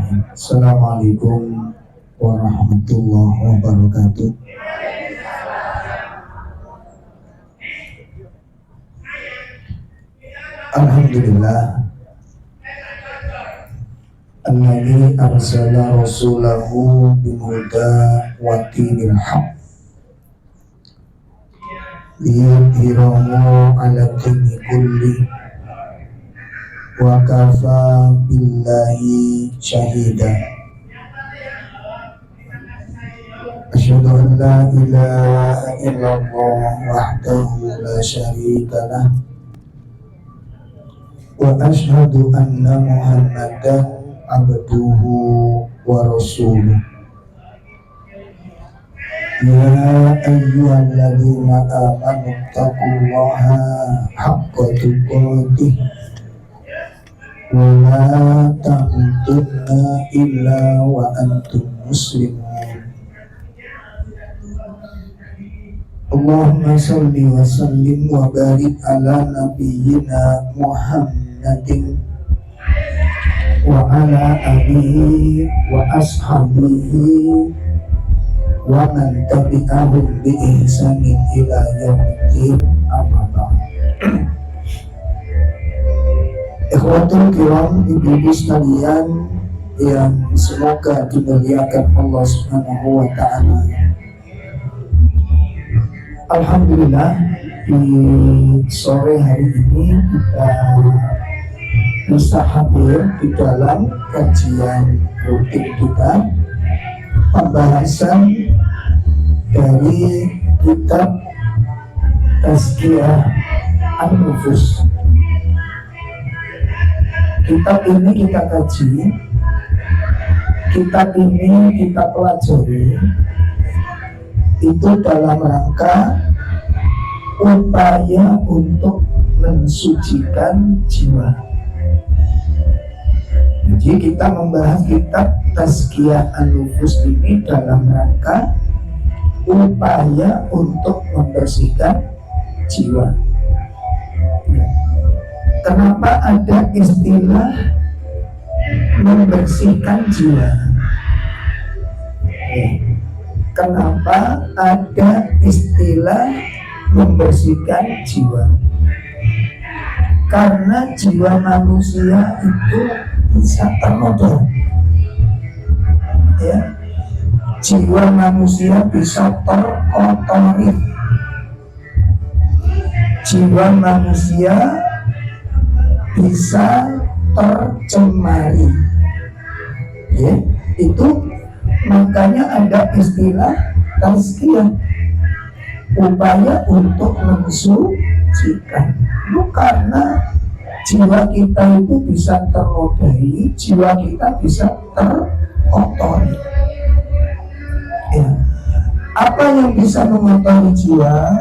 Assalamualaikum warahmatullahi wabarakatuh. Alhamdulillah alladzi arsala rasulahu bil huda wa dinil haq liyudhhirahu 'ala dini kulli wa kafa billahi syahida. Asyhadu an la ilaha illallah wahdahu la syarika lah wa asyhadu anna Muhammadan abduhu wa rasuluh. Ya ayyuhalladzina amanu taqullaha haqqa tuqatih wa la tamutunna illa wa antum muslimun. Allahumma salli wa sallim wa barik ala nabiyyina Muhammadin wa ala alihi wa ashabihi wa man tabi'ahum bi ihsanin ila yaumiddin, amma ba'd. Ikhwatul kiram, ibu-ibu sekalian yang semoga dimuliakan Allah Subhanahu wa ta'ala. Alhamdulillah, di sore hari ini kita bisa hadir di dalam kajian rutin kita, pembahasan dari kitab Tazkiyah An-Nufus. Kitab ini kita kaji, kitab ini kita pelajari itu dalam rangka upaya untuk mensucikan jiwa. Jadi kita membahas kitab Tazkiyah An-Nufus ini dalam rangka upaya untuk membersihkan jiwa. Kenapa ada istilah membersihkan jiwa? Kenapa ada istilah membersihkan jiwa? Karena jiwa manusia itu bisa ternoda, ya. Jiwa manusia bisa terkotori, jiwa manusia bisa tercemari, ya. Itu makanya ada istilah tazkiyah, upaya untuk mensucikan. Itu karena jiwa kita itu bisa ternodai, jiwa kita bisa terkotori. Ya. Apa yang bisa mengotori jiwa?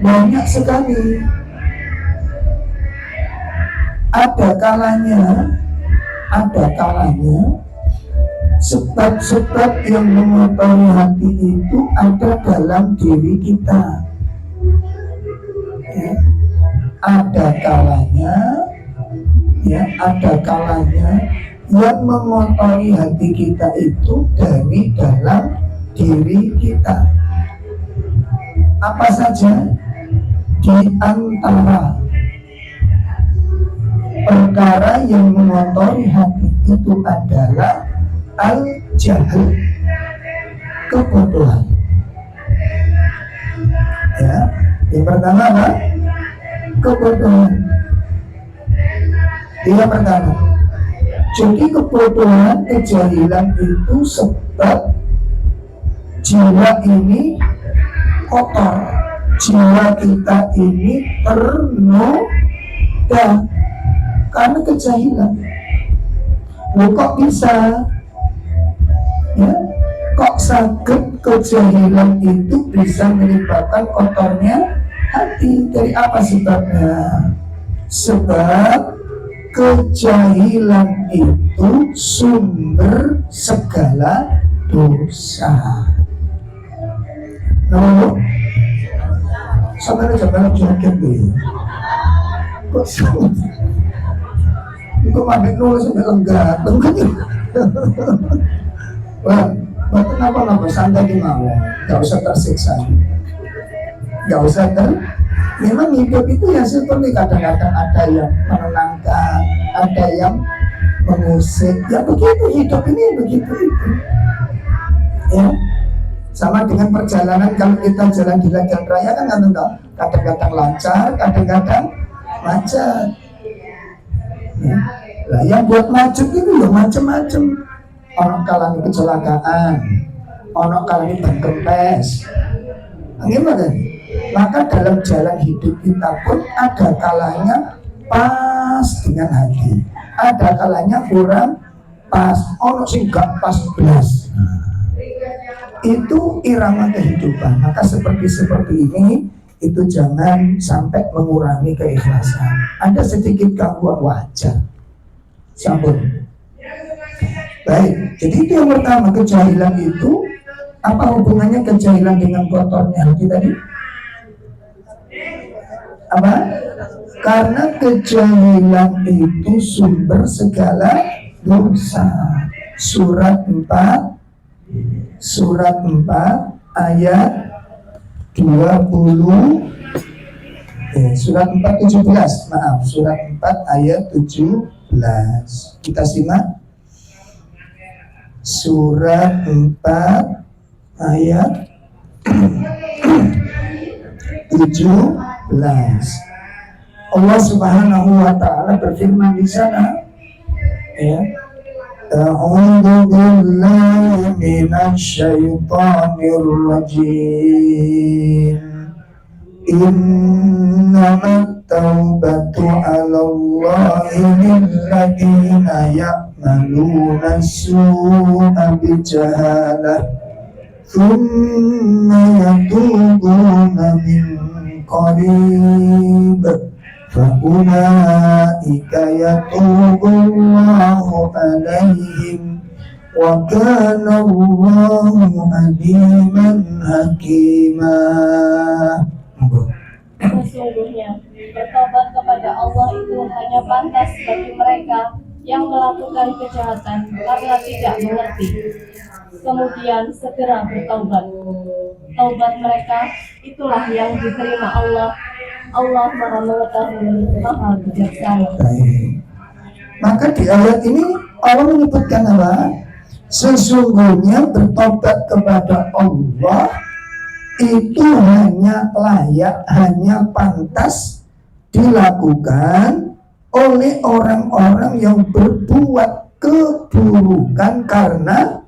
Banyak sekali. Ada kalanya sebab-sebab yang mengotori hati itu ada dalam diri kita, ya. Ada kalanya yang mengotori hati kita itu dari dalam diri kita. Apa saja? Di antara perkara yang mengotori hati itu adalah al-jahl, kebodohan. Ya, yang pertama apa? Kebodohan. Yang pertama. Jadi kebodohan, kejahilan itu sebab jiwa ini kotor, jiwa kita ini ternoda karena kejahilan. Loh, kok bisa? Ya, kok sakit kejahilan itu bisa menyebabkan kotornya hati? Dari apa sebabnya? Sebab kejahilan itu sumber segala dosa. No, sampai jangan joget deh. Kok Iku mabek nulis sampai lenggah. Wah, betul apa-apa santai di mau, nggak usah tersiksa, nggak usah memang hidup itu ya seperti kadang-kadang ada yang menenangkan, ada yang mengusik, ya begitu hidup ini begitu itu. Ya, sama dengan perjalanan kalau kita jalan di jalan raya kan kadang-kadang lancar, kadang-kadang macet. Ya. Lah yang buat macet itu ya macam-macam. Ono kalane kecelakaan, ono kalane ban kempes. Gimana? Maka dalam jalan hidup kita pun ada kalanya pas dengan hati, ada kalanya kurang pas, ono sing gak pas belas. Itu irama kehidupan. Maka seperti ini itu jangan sampai mengurangi keikhlasan. Ada sedikit gangguan wajar. Sampun. Baik, jadi itu yang pertama, kejahilan itu apa hubungannya kejahilan dengan kotornya hati tadi? Apa? Karena kejahilan itu sumber segala dosa. Surat 4 ayat 20. Surat 4 17. Maaf, surat 4 ayat 17. Kita simak. Surat 4 ayat 17. Allah Subhanahu wa taala berfirman di sana, ya. A'udzu billahi minasy syaithanir rajim. Innamat taubatu 'alallahi lilladzina ya'maluna as-su'a bijahalah thumma yatubuna min qarib fa ulaika yatubullahu 'alaihim wa kana Allahu 'aliman hakima. Sesungguhnya bertobat kepada Allah itu hanya pantas bagi mereka yang melakukan kejahatan karena tidak mengerti, kemudian segera bertaubat. Taubat mereka itulah yang diterima Allah. Allah Maha Mengetahui, Maha Bijaksana. Maka di ayat ini Allah menyebutkan apa? Sesungguhnya bertobat kepada Allah itu hanya layak, hanya pantas dilakukan oleh orang-orang yang berbuat keburukan karena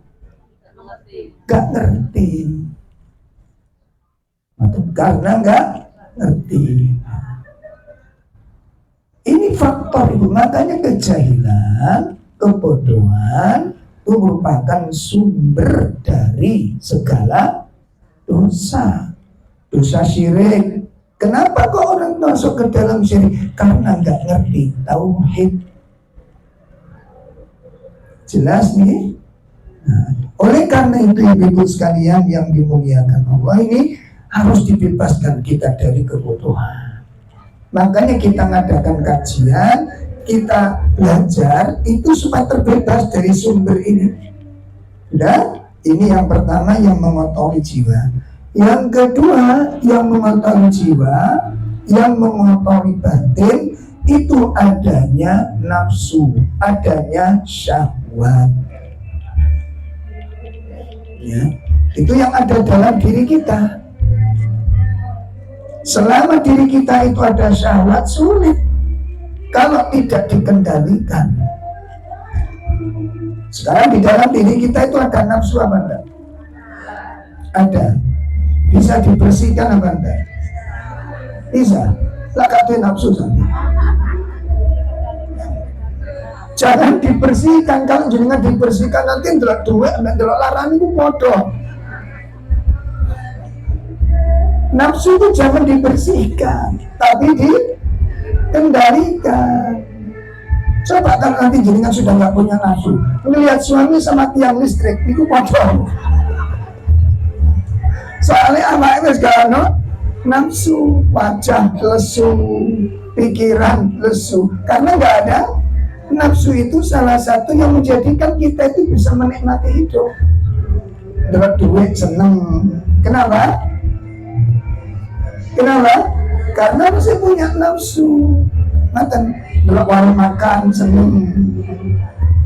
gak ngerti. Karena gak ngerti. Ini faktor itu. Makanya kejahilan, kebodohan itu merupakan sumber dari segala dosa. Dosa syirik. Kenapa kok orang masuk ke dalam syirik? Karena nggak ngerti tauhid. Jelas nih? Nah, oleh karena itu ibu-ibu sekalian yang dimuliakan Allah, ini harus dibebaskan kita dari kebodohan. Makanya kita ngadakan kajian, kita belajar itu supaya terbebas dari sumber ini. Dan ini yang pertama yang mengotori jiwa. Yang kedua yang mengotori jiwa, yang mengotori batin itu adanya nafsu, adanya syahwat. Ya, itu yang ada dalam diri kita. Selama diri kita itu ada syahwat, sulit kalau tidak dikendalikan. Sekarang di dalam diri kita itu ada nafsu apa enggak? Ada. Bisa dibersihkan apa enggak? Bisa. Lah kata nafsu saja. Jangan dibersihkan. Kalau jenengan dibersihkan nanti ndelok duit, ndelok larang itu bodoh. Nafsu itu jangan dibersihkan, tapi dikendalikan. Coba kalau nanti jenengan sudah nggak punya nafsu, melihat suami sama tiang listrik itu bodoh. Soalnya apa itu sekarang nafsu, wajah lesu, pikiran lesu, karena nggak ada Nafsu itu salah satu yang menjadikan kita itu bisa menikmati hidup. Dapat duit seneng. Kenapa? Kenapa? Karena masih punya nafsu. Makan, dapat warung makan seneng.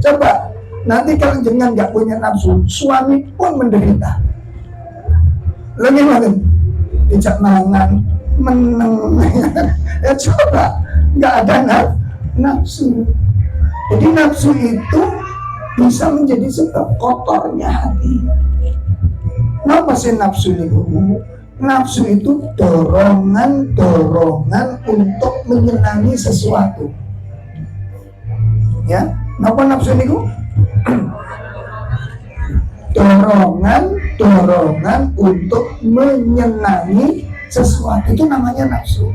Coba nanti kalau jangan nggak punya nafsu, suami pun menderita. Lagi makan, dijak mangan, meneng. Ya coba, nggak ada nafsu. Jadi nafsu itu bisa menjadi sebab kotornya hati. Kenapa sih nafsu itu? Nafsu itu dorongan untuk menyenangi sesuatu. Ya, apa nafsu itu? Dorongan untuk menyenangi sesuatu, itu namanya nafsu.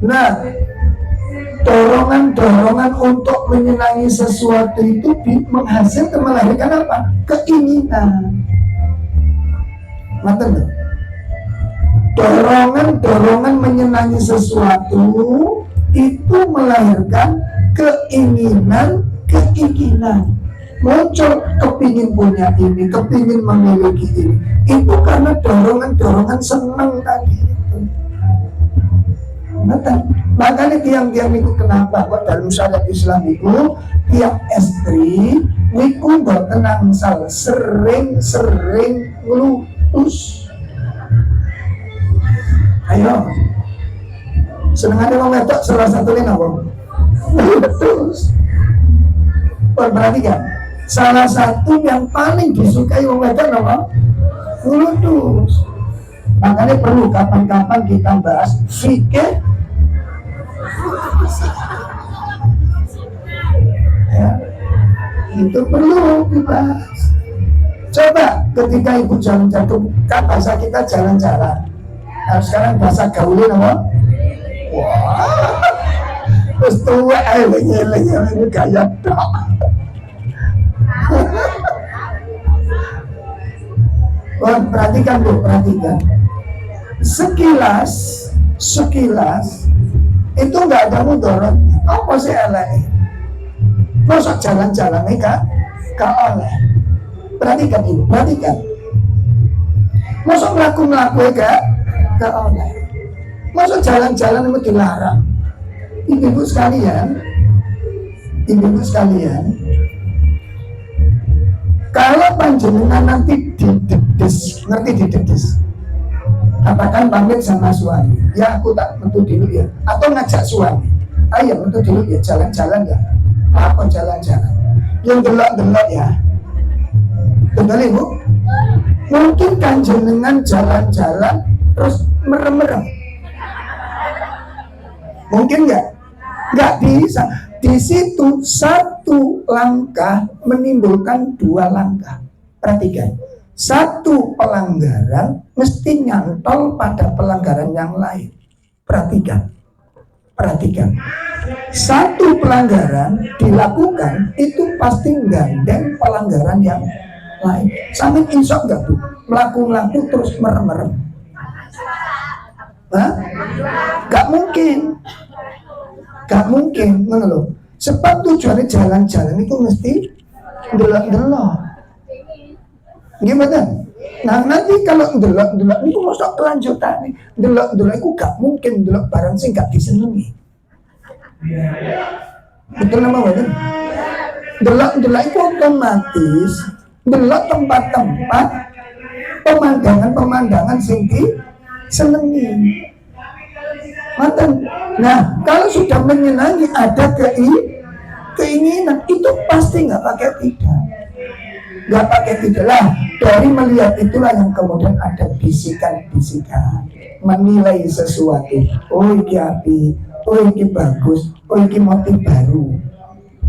Nah, dorongan untuk menyenangi sesuatu itu menghasilkan, melahirkan apa? Keinginan. Ngerti nggak? Dorongan menyenangi sesuatu itu melahirkan keinginan. Muncul kepingin punya ini, kepingin memiliki ini. Itu karena dorongan senang tadi itu. Makanya tiang-tiang itu kenapa kok dalam syariat Islam itu tiap istri niku boten angsal sering ngelutus. Ayo, senengannya wong wedok salah satunya apa? Ngelutus. Perhatikan, salah satu yang paling disukai wong wedok apa? Ngelutus. Makanya perlu kapan-kapan kita bahas fikih. Ya, itu perlu dibahas. Coba ketika ibu jalan-jalan, kan bahasa kita jalan-jalan. Nah, sekarang bahasa gaulin apa? Wah, terus tua lenye-lenye ini gaya dok. Wah, perhatikan Bu, perhatikan. Sekilas itu nggak ada mudaratnya. Apa sih elek? Masa jalan-jalan ini kak oleh. Perhatikan ini, perhatikan. Masa melaku kak oleh. Masa jalan-jalan itu dilarang. Ibu-ibu sekalian, kalau panjenengan nanti didedes, ngerti didedes? Katakan pamit sama suami, ya aku tak metu dulu ya, atau ngajak suami, ayo metu dulu ya, jalan-jalan ya, apa jalan-jalan, yang delok ya, betul ibu? Mungkin kan jenengan jalan-jalan terus merem-merem, mungkin nggak bisa. Di situ satu langkah menimbulkan dua langkah. Perhatikan. Satu pelanggaran mesti nyantol pada pelanggaran yang lain. Perhatikan. Satu pelanggaran dilakukan itu pasti gandeng pelanggaran yang lain. Sampai insok enggak tuh melaku terus merem-merem. Gak mungkin, ngono lho. Sebab tujuannya jalan-jalan itu mesti delok-delok. Gimana? Nah nanti kalau delok itu masuk kelanjutan nih. Delok itu gak mungkin delok barang sih gak disenangi. Betul nama betul? Delok itu otomatis delok tempat-tempat pemandangan sing disenangi. Matan. Nah kalau sudah menyenangi ada keinginan itu pasti nggak pakai tidak lah. Dari melihat itulah yang kemudian ada bisikan menilai sesuatu. Oh iki api, oh iki bagus, oh iki motif baru.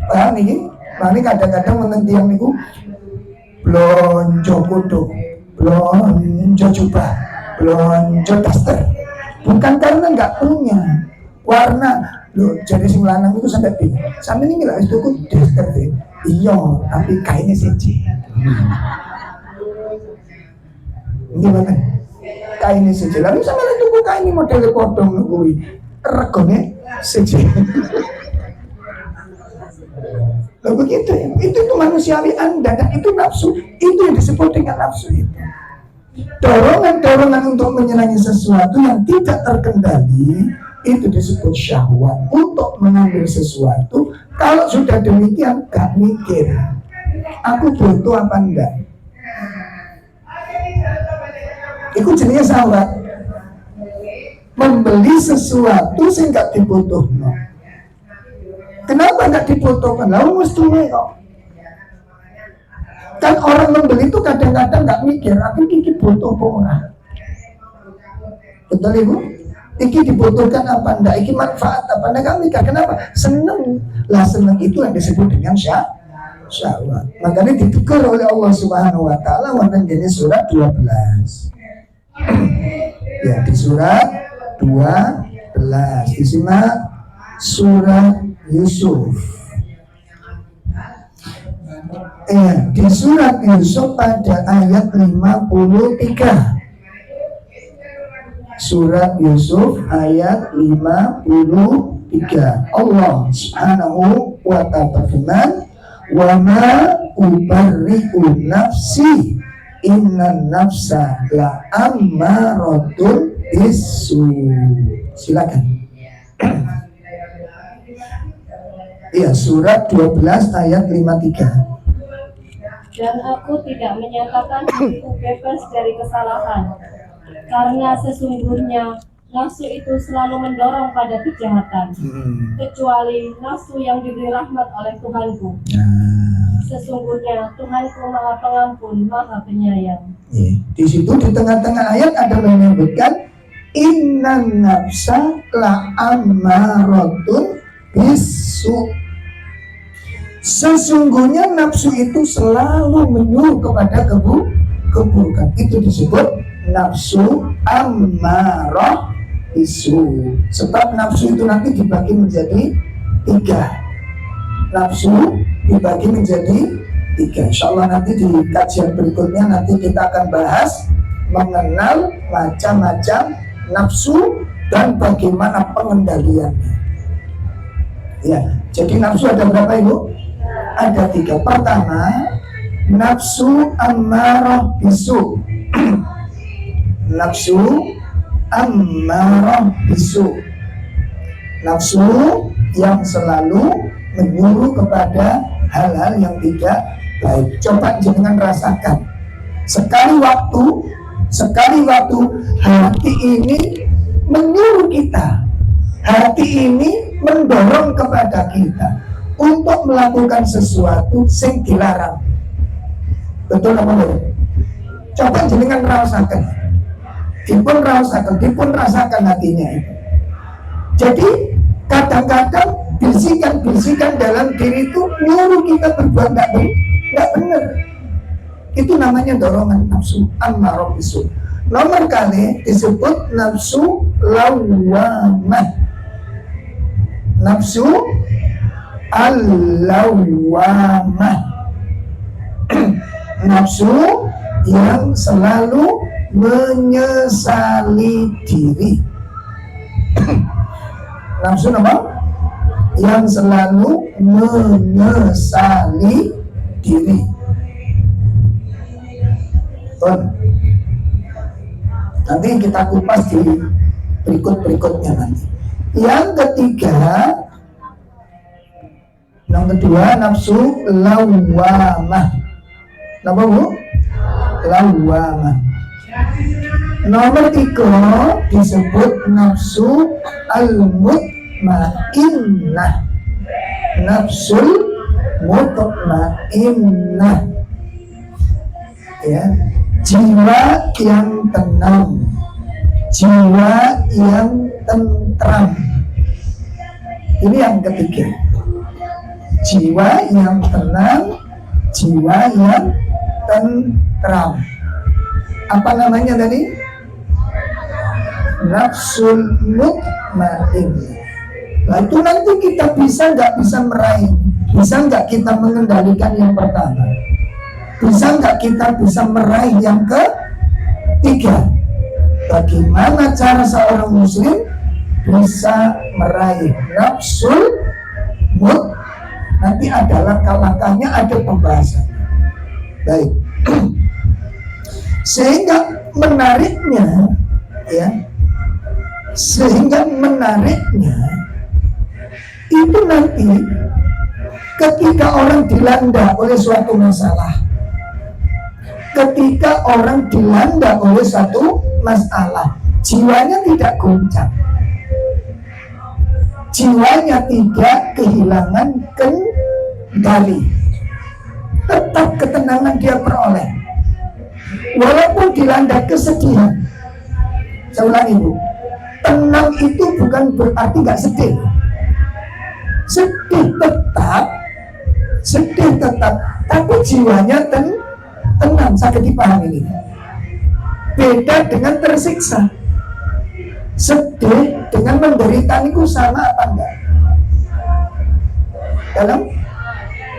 Paham ini? Nah ini kadang-kadang menentiang niku blonjo kudu, blonjo jubah, blonjo daster. Bukan karena nggak punya warna. Loh, jadi si lanang itu sampai bingung. Sampai ini nggak itu daster deh. Iya, tapi kainnya siji. Gimana? Kainnya siji. Lalu sama itu kain ini model potong kuwi. Regone siji. Loh begitu ya, itu manusiawi Anda, dan itu nafsu, itu yang disebut dengan nafsu itu. Dorongan-dorongan untuk menyenangi sesuatu yang tidak terkendali, itu disebut syahwat. Untuk mengambil sesuatu, kalau sudah demikian, gak mikir, aku butuh apa enggak. Itu jenisnya syahwat. Membeli sesuatu sing gak dibutuhkan. Kenapa nggak dibutuhkan? Lalu mestinya kok. Kan orang membeli itu kadang-kadang nggak mikir, aku ini butuh apa orang. Betul Ibu? Ini dibutuhkan apa enggak? Ini manfaat apa enggak? Kami kenapa? Seneng. Lah seneng itu yang disebut dengan syahwat. Makanya ditegur oleh Allah Subhanahu Wa Taala wonten dene surat 12. Ya, di surat 12 disimak surat Yusuf. Di surat Yusuf pada ayat 53. Surat Yusuf ayat 53. Allah Subhanahu wa ta'ala berfirman, "Wa ma ubarri'u nafsi, innan nafsa la ammaratun bisu." Silakan. Iya, surat 12 ayat 53. Dan aku tidak menyatakan diriku bebas dari kesalahan, karena sesungguhnya nafsu itu selalu mendorong pada kejahatan, kecuali nafsu yang diberi rahmat oleh Tuhanku. Sesungguhnya Tuhanku Maha Pengampun, Maha Penyayang. Di situ di tengah-tengah ayat ada menyebutkan innan nafsa la ammaratun bisu. Sesungguhnya nafsu itu selalu menyuruh kepada keburukan. Itu disebut nafsu ammarah bisu. Sebab nafsu itu nanti dibagi menjadi 3. Nafsu dibagi menjadi 3. Insya Allah nanti di kajian berikutnya nanti kita akan bahas mengenal macam-macam nafsu dan bagaimana pengendaliannya. Ya, jadi nafsu ada berapa Ibu? Ada 3. Pertama, nafsu ammarah bisu. Nafsu ammarah bisu. Nafsu yang selalu menyuruh kepada hal-hal yang tidak baik. Coba jangan rasakan. Sekali waktu hati ini menyuruh kita. Hati ini mendorong kepada kita untuk melakukan sesuatu yang dilarang. Betul apa betul? Coba jenengan rasakan. Dipun rasakan hatinya itu. Jadi kadang-kadang bisikan-bisikan dalam diri itu nyuruh kita berbuat nggak benar. Itu namanya dorongan nafsu ammarah bisu. Nomor kali disebut nafsu lawwamah. Nafsu al-lawwamah. Nafsu yang selalu menyesali diri. Nafsu apa? Yang selalu menyesali diri. Nanti kita kupas di berikutnya nanti. Yang kedua nafsu lawwamah. Napa Bu? Lawwamah. Nomor 3 disebut nafsu al-mutmainnah. Nafsul mutmainnah. Ya, jiwa yang tenang, jiwa yang tentram. Ini yang ketiga. Jiwa yang tenang, jiwa yang tentram. Apa namanya tadi? Nafsul mutmainnah. Nah, itu nanti kita nggak bisa meraih, bisa nggak kita mengendalikan yang pertama, bisa nggak kita bisa meraih yang ketiga. Bagaimana cara seorang muslim bisa meraih nafsul mut? Nanti ada langkah-langkahnya, ada pembahasan. Baik. Sehingga menariknya itu nanti ketika orang dilanda oleh suatu masalah, jiwanya tidak goncang, jiwanya tidak kehilangan kendali, tetap ketenangan dia peroleh walaupun dilanda kesedihan. Saya ulangi Bu, tenang itu bukan berarti gak sedih. Sedih tetap, tapi jiwanya tenang. Sakit dipahami ini. Beda dengan tersiksa. Sedih dengan menderita itu sama apa enggak? Dalam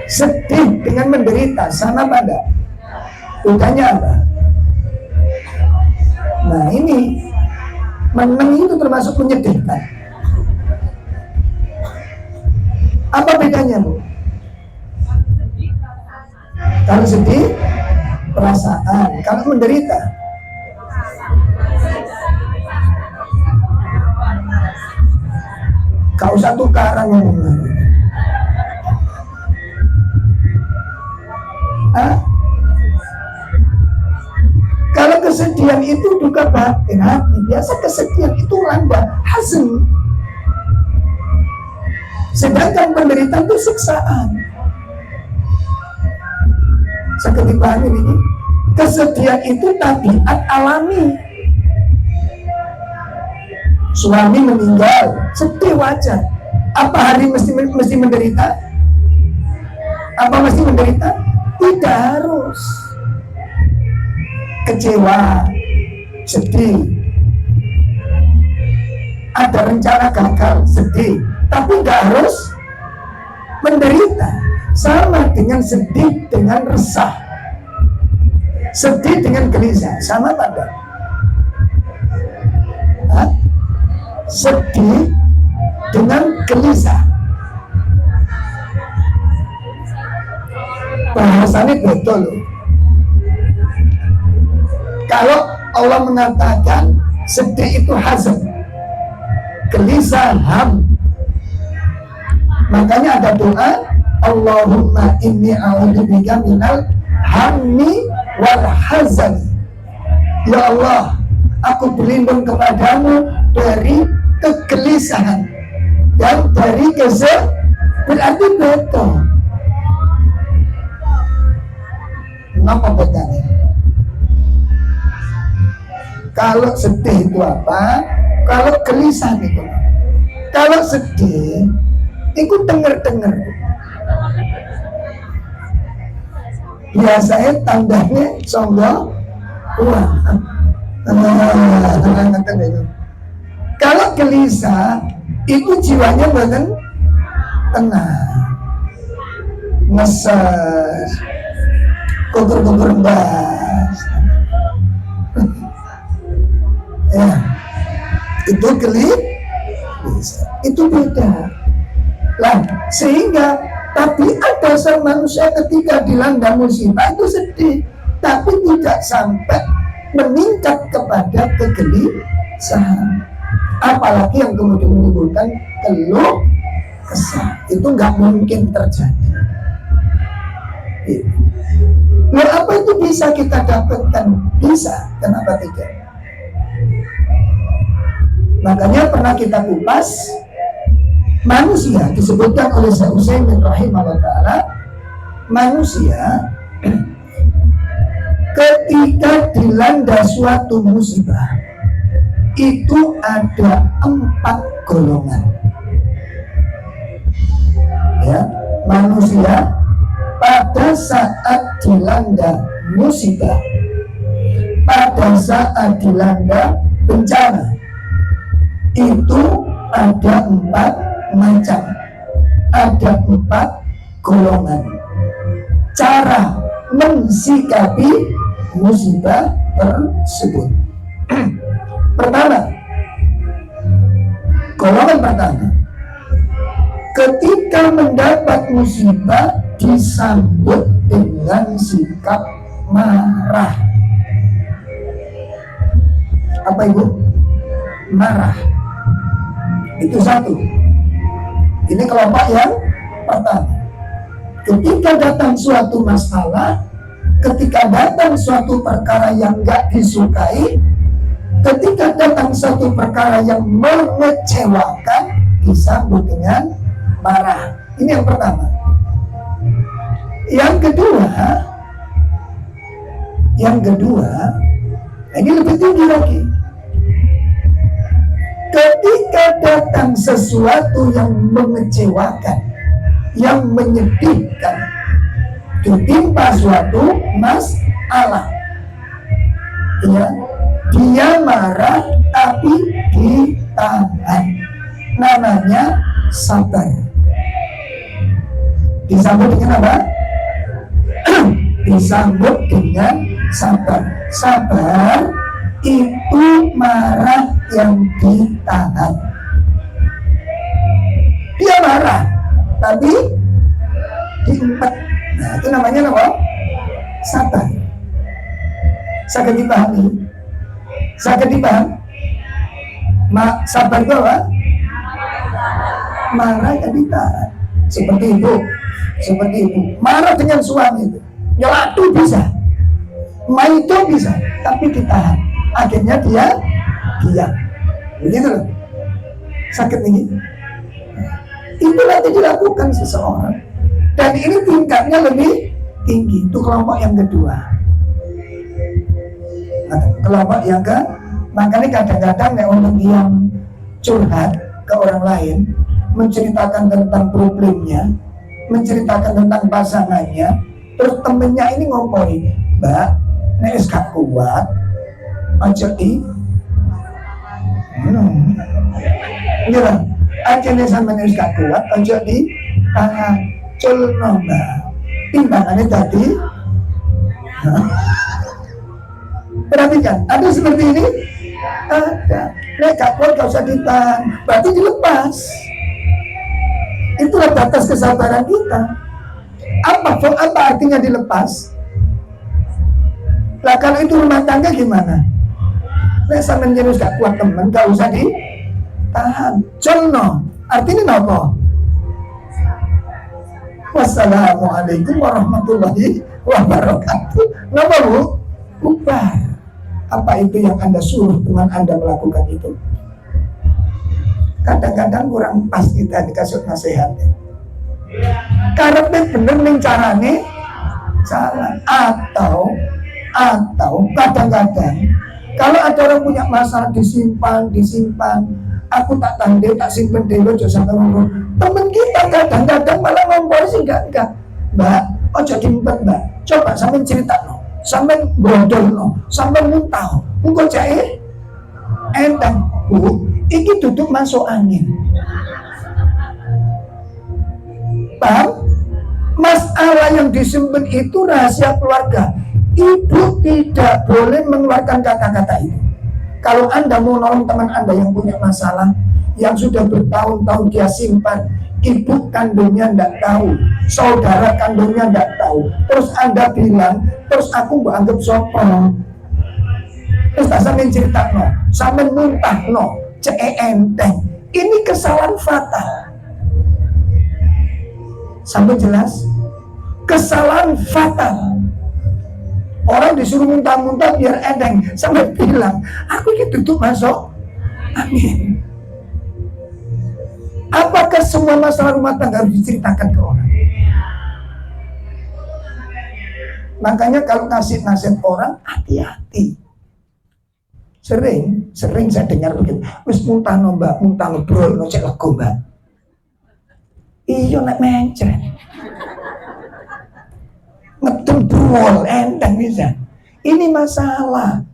sedih dengan menderita sama apa enggak? Bedanya apa? Nah ini menang itu termasuk menyedihkan. Apa bedanya Bu? Kalau sedih perasaan, kalau menderita kau satu karang ngomong. Kalau kesedihan itu duka batin hati, biasa kesedihan itu landa hazn. Sedangkan penderitaan itu siksaan. Seperti pahami ini, kesedihan itu tabiat alami. Suami meninggal, sedih wajar. Apa hari mesti menderita? Apa mesti menderita? Tidak harus. Kecewa, sedih. Ada rencana gagal, sedih. Tapi tidak harus menderita. Sama dengan sedih dengan resah, sedih dengan gelisah, sama apa enggak? Sedih dengan gelisah, bahasannya betul loh. Kalau Allah mengatakan sedih itu hazan, gelisah ham, makanya ada doa, Allahumma inni a'udzubika minal hammi wal hazan. Ya Allah, aku berlindung kepadamu dari kegelisahan dan dari kesedihan. Berarti betul. Kenapa bedanya? Kalau sedih itu apa? Kalau gelisah itu apa? Kalau sedih itu denger-denger. Biasanya tandanya sombong, kalau gelisah itu jiwanya bahkan tenang, ngeses, gugur-gugur bas. Ya, itu gelisah, itu beda. Lah, sehingga tabiat dasar manusia ketika dilanda musibah itu sedih, tapi tidak sampai meningkat kepada kegelisahan. Apalagi yang kemudian menimbulkan keluh kesah, itu nggak mungkin terjadi. Nah, apa itu bisa kita dapatkan? Bisa, kenapa tidak? Makanya pernah kita kupas, manusia disebutkan oleh Syekh Utsaimin rahimahullah ta'ala, manusia ketika dilanda suatu musibah itu ada 4 golongan. Ya, manusia pada saat dilanda musibah, pada saat dilanda bencana, itu ada 4 macam, ada 4 golongan cara mensikapi musibah tersebut. Pertama, golongan pertama, ketika mendapat musibah disambut dengan sikap marah. Apa Ibu? Marah. Itu satu. Ini kelompok yang pertama. Ketika datang suatu masalah, ketika datang suatu perkara yang enggak disukai, ketika datang suatu perkara yang mengecewakan, disambut dengan marah. Ini yang pertama. Yang kedua, ini lebih tinggi lagi. Ketika datang sesuatu yang mengecewakan, yang menyedihkan, ditimpa suatu masalah, ya, dia marah tapi ditahan, namanya sabar. Disambut dengan apa? Disambut dengan sabar. Sabar itu marah yang ditahan. Dia marah tapi diimpet. Nah, itu namanya apa? Sabar. Sakit dipahami? Sakit dipaham? Sabar itu apa? Marah yang ditahan. Seperti itu. Marah dengan suami itu, nyelatu bisa, main itu bisa, tapi ditahan. Akhirnya dia diam. Begitu loh. Sakit ini. Itu nanti dilakukan seseorang. Dan ini tingkatnya lebih tinggi. Itu kelompok yang kedua. Kelompok yang ke, makanya kadang-kadang orang yang curhat ke orang lain, menceritakan tentang problemnya, menceritakan tentang pasangannya, terus temennya ini ngompori, Mbak, nek gak kuat, aja di, gitu, aja nek sampeyan gak kuat, aja di, culno Mbak, timbangannya tadi, perhatikan, ada seperti ini, ada, nek gak kuat gak usah ditahan, berarti dilepas. Itulah batas kesabaran kita. Apa artinya dilepas? Lah kalau itu rumah tangga gimana? Nek sampeyan jenenge gak kuat temen, gak usah ditahan. Colno, artinya apa? Wassalamualaikum warahmatullahi wabarakatuh. Napa Bu? Bubar. Apa itu yang Anda suruh teman Anda melakukan itu? Kadang-kadang kurang pas kita dikasih nasihat. Karena bener ning carane salah. Atau kadang-kadang kalau ada orang punya masalah disimpan, aku tak tandai, tak simpen dulu, jangan sampai ngomong. Temen kita kadang-kadang malah ngomong sih enggak. Mbak, ojo dimpet Mbak. Coba sampean cerita no, sampean brodol no, sampean muntah. Engko jae enteng, Bu. Iki duduk masuk angin. Paham? Masalah yang disimpan itu rahasia keluarga. Ibu tidak boleh mengeluarkan kata-kata itu. Kalau Anda mau nolong teman Anda yang punya masalah, yang sudah bertahun-tahun dia simpan, ibu kandungnya tidak tahu, saudara kandungnya tidak tahu, terus Anda bilang, terus aku anggap sopong, terus tak sampai cerita no, sampai muntah no, enteng. Ini kesalahan fatal. Sampai jelas? Kesalahan fatal. Orang disuruh muntah-muntah biar enteng, sampai bilang, aku ini tutup masuk angin. Apakah semua masalah rumah tangga harus diceritakan ke orang? Makanya kalau kasih nasihat orang, hati-hati. Sering saya dengar begitu. Wis muntah no Mbak, muntah no bro, no cek lego Mbak. Iya nek mencret. Ngedem brol enteng bisa. Ini masalah.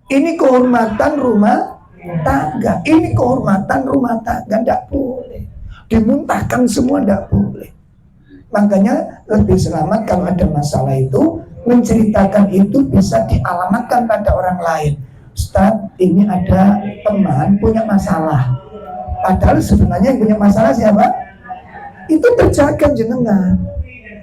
Ini kehormatan rumah tangga. Ini kehormatan rumah tangga, enggak boleh. Dimuntahkan semua enggak boleh. Makanya lebih selamat kalau ada masalah itu, menceritakan itu bisa dialamatkan pada orang lain. Ustaz, ini ada teman punya masalah. Padahal sebenarnya yang punya masalah siapa? itu terjaga jenengan.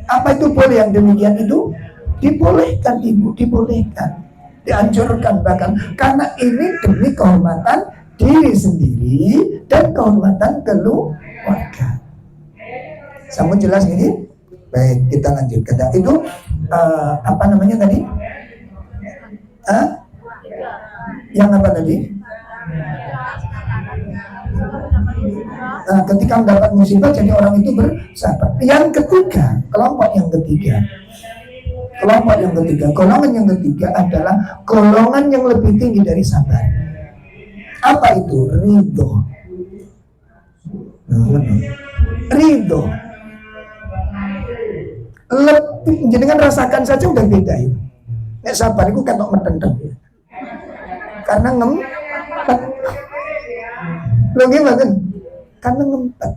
Apa itu boleh yang demikian itu? Dibolehkan ibu, dibolehkan, dianjurkan bahkan, karena ini demi kehormatan diri sendiri dan kehormatan keluarga. Sama jelas ini? Baik, kita lanjutkan. Itu apa namanya tadi? Yang apa tadi? Ketika mendapat musibah jadi orang itu bersabar. Yang ketiga, kelompok yang ketiga, golongan yang ketiga adalah golongan yang lebih tinggi dari sabar. Apa itu? Ridho. Lebih, jenengan rasakan saja udah beda itu. Nek sabar itu ketok medendeng. Karena ngempet. Loh gimana? Karena ngempet.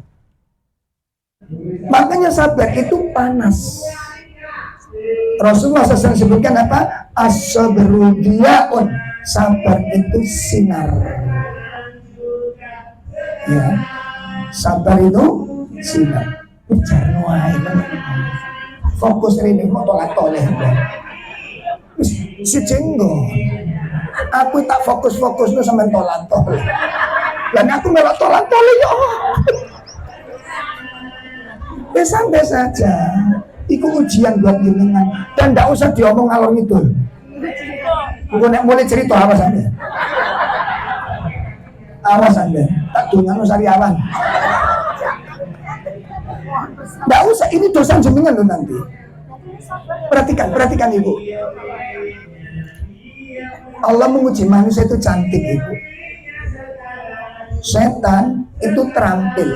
Makanya sabar itu panas. Rasulullah SAW sebutkan apa? As-sabru diyaun. Sabar itu sinar. Ya, sabar itu sinar. Bicara wae. Fokus ini mau tolak-tolak. Si jenggo. Aku tak fokus lu sama tolak-tolak. Dan aku melok tolak-tolak ya. Santai saja. Itu ujian buat jenengan. Dan tidak usah diomong ngalor ngidul. Bukan nek mulai cerita awas Anda. Awas Anda. Tak dungan sariawan. Tidak usah, ini dosa jenengan loh nanti. Perhatikan ibu. Allah menguji manusia itu cantik ibu. Setan itu terampil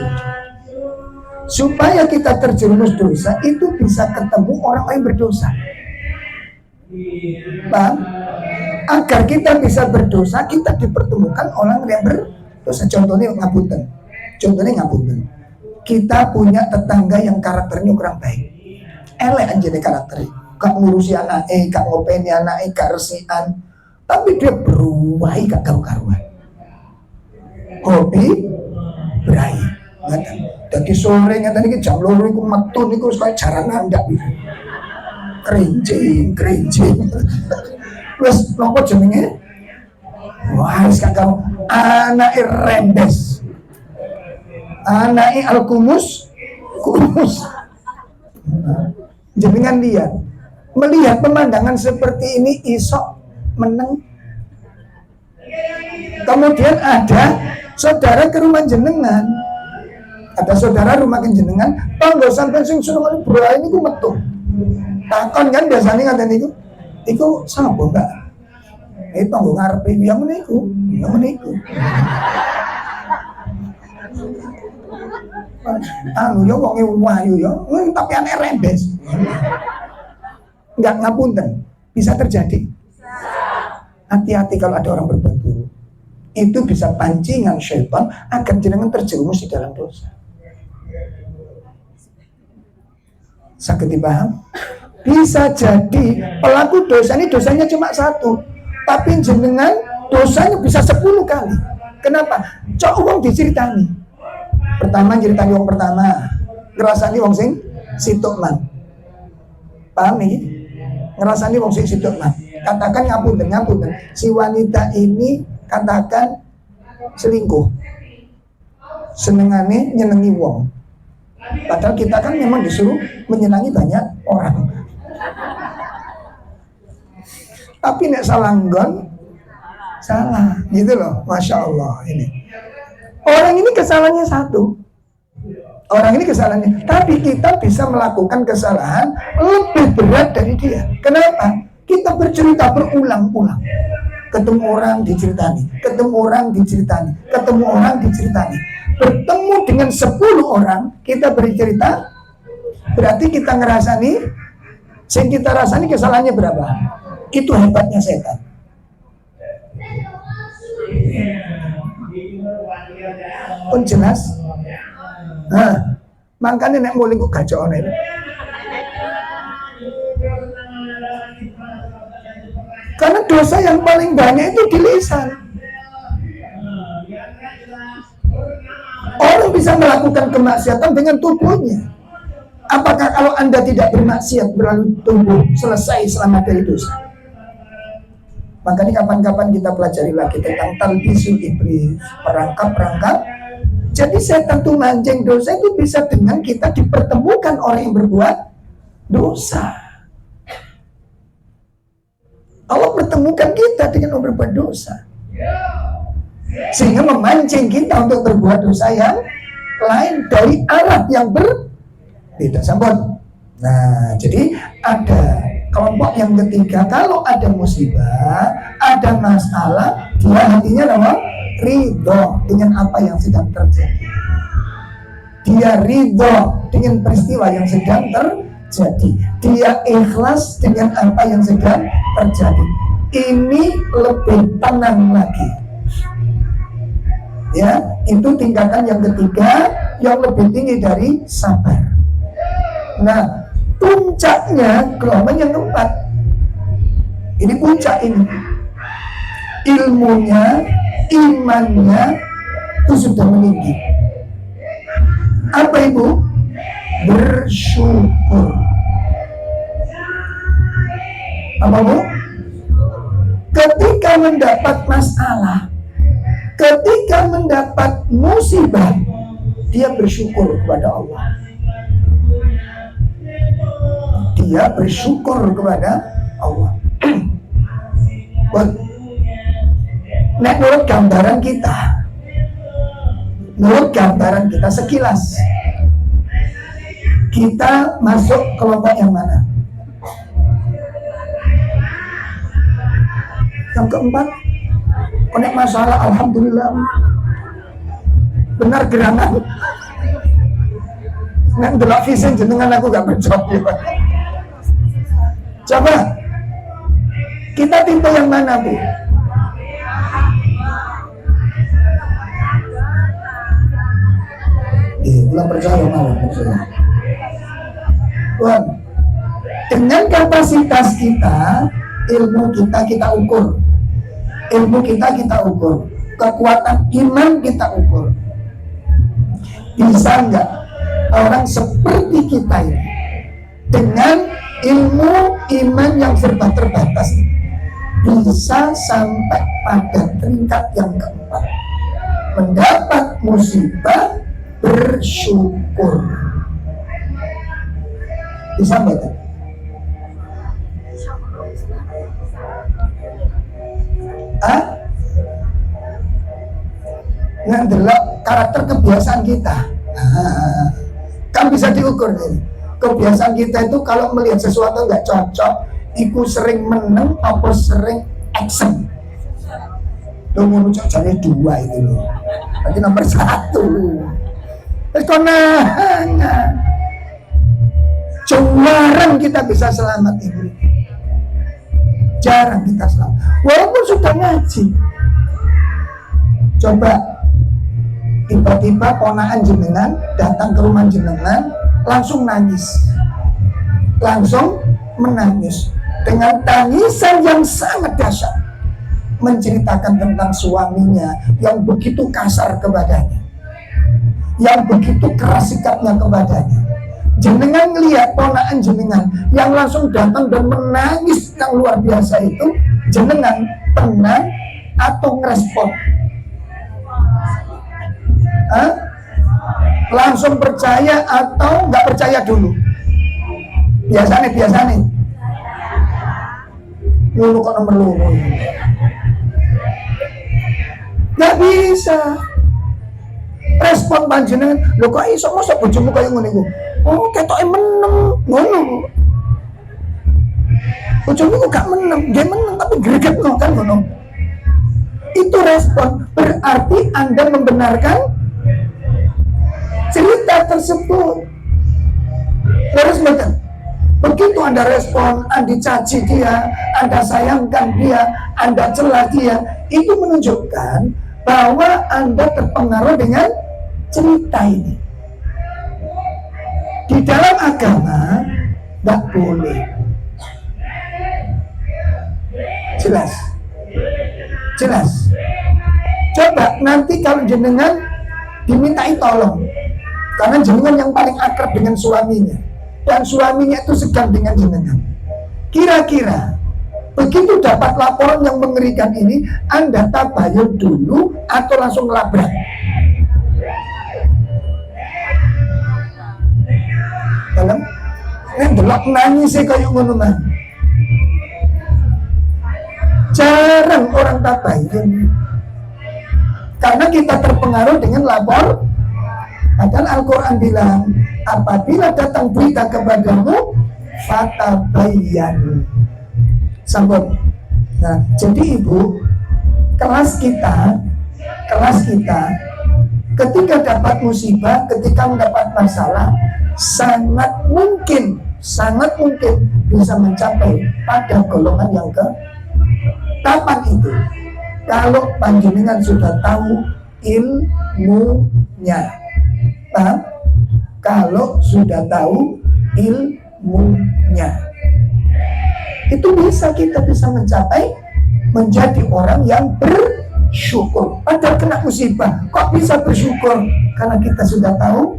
supaya kita terjerumus dosa itu bisa ketemu orang yang berdosa. Bang, agar kita bisa berdosa kita dipertemukan orang yang berdosa. Contohnya ngapunten. Kita punya tetangga yang karakternya kurang baik. Elek anjene karakternya. Gak ngurusi anake, gak ngopeni anake, gak resikan. Tapi dia beruwahi gak karu-karuan. Hobi berai. Jadi sore ngeten iki jam 2 iku metu niku kaya jarang ngandak. Kerincing. Wes nopo jenenge? Wah, wis kakak anake rembes. Anake al-kumus. Jenengan lihat, melihat pemandangan seperti ini isok meneng. Kemudian ada saudara ke rumah jenengan. Ada saudara rumah jenengan, tanggo sampai sing seneng bro ini ku metu. Takon kan biasanya ngaten niku. Iku sapa, Mbak? Tanggo ngarepe yang meniku. Yo wonge wayu yo, tapi aneh rembes. Enggak ngapunten, bisa terjadi. Hati-hati kalau ada orang berbuat buruk. Itu bisa pancingan syaitan agar jenengan terjerumus di dalam dosa. Sakit dipaham? Bisa jadi pelaku dosa ini dosanya cuma satu, tapi jenengan dosanya bisa 10 kali. Kenapa? Cok uang diceritani. Pertama ceritani wong pertama, ngerasani wong sing situk man. Paham nih? Ngerasani wong sing situk man. Katakan ngapunten. Si wanita ini katakan selingkuh. Senengane nyenengi wong. Padahal kita kan memang disuruh menyenangi banyak orang. Tapi nek salah nggon, salah gitu loh. Masya Allah ini. Orang ini kesalahannya satu. Tapi kita bisa melakukan kesalahan lebih berat dari dia. Kenapa? Kita bercerita berulang-ulang. Ketemu orang diceritani. Bertemu dengan 10 orang, kita bercerita. Berarti kita ngerasani, yang kita rasani kesalahannya berapa? Itu hebatnya setan. Pun jelas. Makanya nek mulai kok gajah ono itu. Karena dosa yang paling banyak itu di lisan. Orang bisa melakukan kemaksiatan dengan tubuhnya. Apakah kalau Anda tidak bermaksiat berlalu tubuh selesai selamat dari dosa? Makanya kapan-kapan kita pelajari lagi tentang talbisul iblis, perangkap-perangkap. Jadi setan itu mancing dosa itu bisa dengan kita dipertemukan orang yang berbuat dosa. Allah pertemukan kita dengan orang berbuat dosa, sehingga memancing kita untuk berbuat dosa yang lain dari arah yang berbeda. Sampun. Nah, jadi ada kelompok yang ketiga, kalau ada musibah, ada masalah, dia hatinya apa? Ridho dengan apa yang sedang terjadi. Dia ridho dengan peristiwa yang sedang terjadi. Dia ikhlas dengan apa yang sedang terjadi. Ini lebih tenang lagi. Ya, itu tingkatan yang ketiga yang lebih tinggi dari sabar. Nah, puncaknya gelombang yang keempat. Ini puncak ini. Ilmunya, imannya itu sudah meninggi. Apa itu? Bersyukur. Apa Bu? Ketika mendapat masalah, ketika mendapat musibah, dia bersyukur kepada Allah. Dia bersyukur kepada Allah. Nah, menurut gambaran kita sekilas, kita masuk kelompok yang mana? Yang keempat, konek masalah, alhamdulillah, benar gerangan. Nggak delok visen jenengan aku gak berjob ya. Coba kita tipe yang mana Bu? Belum percaya malah percaya. Tuhan, dengan kapasitas kita, ilmu kita ukur, ilmu kita ukur, kekuatan iman kita ukur. Bisa nggak orang seperti kita ini dengan ilmu iman yang serba terbatas bisa sampai pada tingkat yang keempat, mendapat musibah bersyukur? Bisa nggak? Ngandelok karakter kebiasaan kita. Kan bisa diukur nih. Kebiasaan kita itu kalau melihat sesuatu nggak cocok, ikut sering menang apa sering action. Lo mau jadi dua itu loh. Berarti nomor 1. Terus jarang kita bisa selamat itu. Jarang kita selamat. Walaupun sudah ngaji. Coba tiba-tiba ponakan jenengan datang ke rumah jenengan, langsung nangis, langsung menangis dengan tangisan yang sangat dahsyat, menceritakan tentang suaminya yang begitu kasar kepadanya, yang begitu keras sikapnya kepadanya. Jenengan lihat ponakan jenengan yang langsung datang dan menangis yang luar biasa itu, jenengan tenang atau ngerespon? Langsung percaya atau nggak percaya dulu? Biasanya dulu kok nomor loro nggak bisa respon panjenengan. Lho kok iso mosok bojomu kaya ngono iku? Oh ketoke meneng ngono. Bojomu kok gak meneng, dia meneng tapi gregetno kan ngono. Itu respon, berarti Anda membenarkan cerita tersebut. Terus begitu Anda respon, Anda caci dia, Anda sayangkan dia, Anda celah dia, itu menunjukkan bahwa Anda terpengaruh dengan cerita ini. Di dalam agama tidak boleh. Jelas. Coba nanti kalau jenengan dimintai tolong, Karena jenengan yang paling akrab dengan suaminya, dan suaminya itu segan dengan jenengan. Kira-kira begitu dapat laporan yang mengerikan ini, Anda tabayun dulu atau langsung labrak? Dalam ndelok nangis kayak ngono mah. Jarang orang tabayun. Karena kita terpengaruh dengan lapor. Padahal Al-Quran bilang, apabila datang berita kepadamu, fatabayyan. Sambut. Nah, jadi ibu, kelas kita, ketika dapat musibah, ketika mendapat masalah, sangat mungkin bisa mencapai pada golongan yang ke kapan itu. Kalau panjenengan sudah tahu ilmunya, paham? Kalau sudah tahu ilmunya, itu kita bisa mencapai menjadi orang yang bersyukur. Padahal kena musibah, kok bisa bersyukur? Karena kita sudah tahu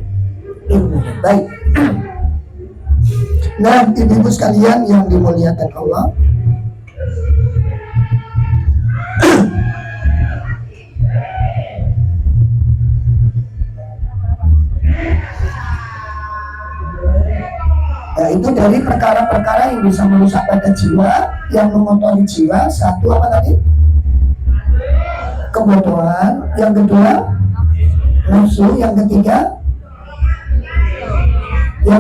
ilmunya. Baik. Nah, ibu-ibu sekalian yang dimuliakan Allah, ya, itu dari perkara-perkara yang bisa merusak pada jiwa, yang mengotori jiwa. Satu apa tadi? Kebodohan. Yang kedua, nafsu. Yang ketiga, yang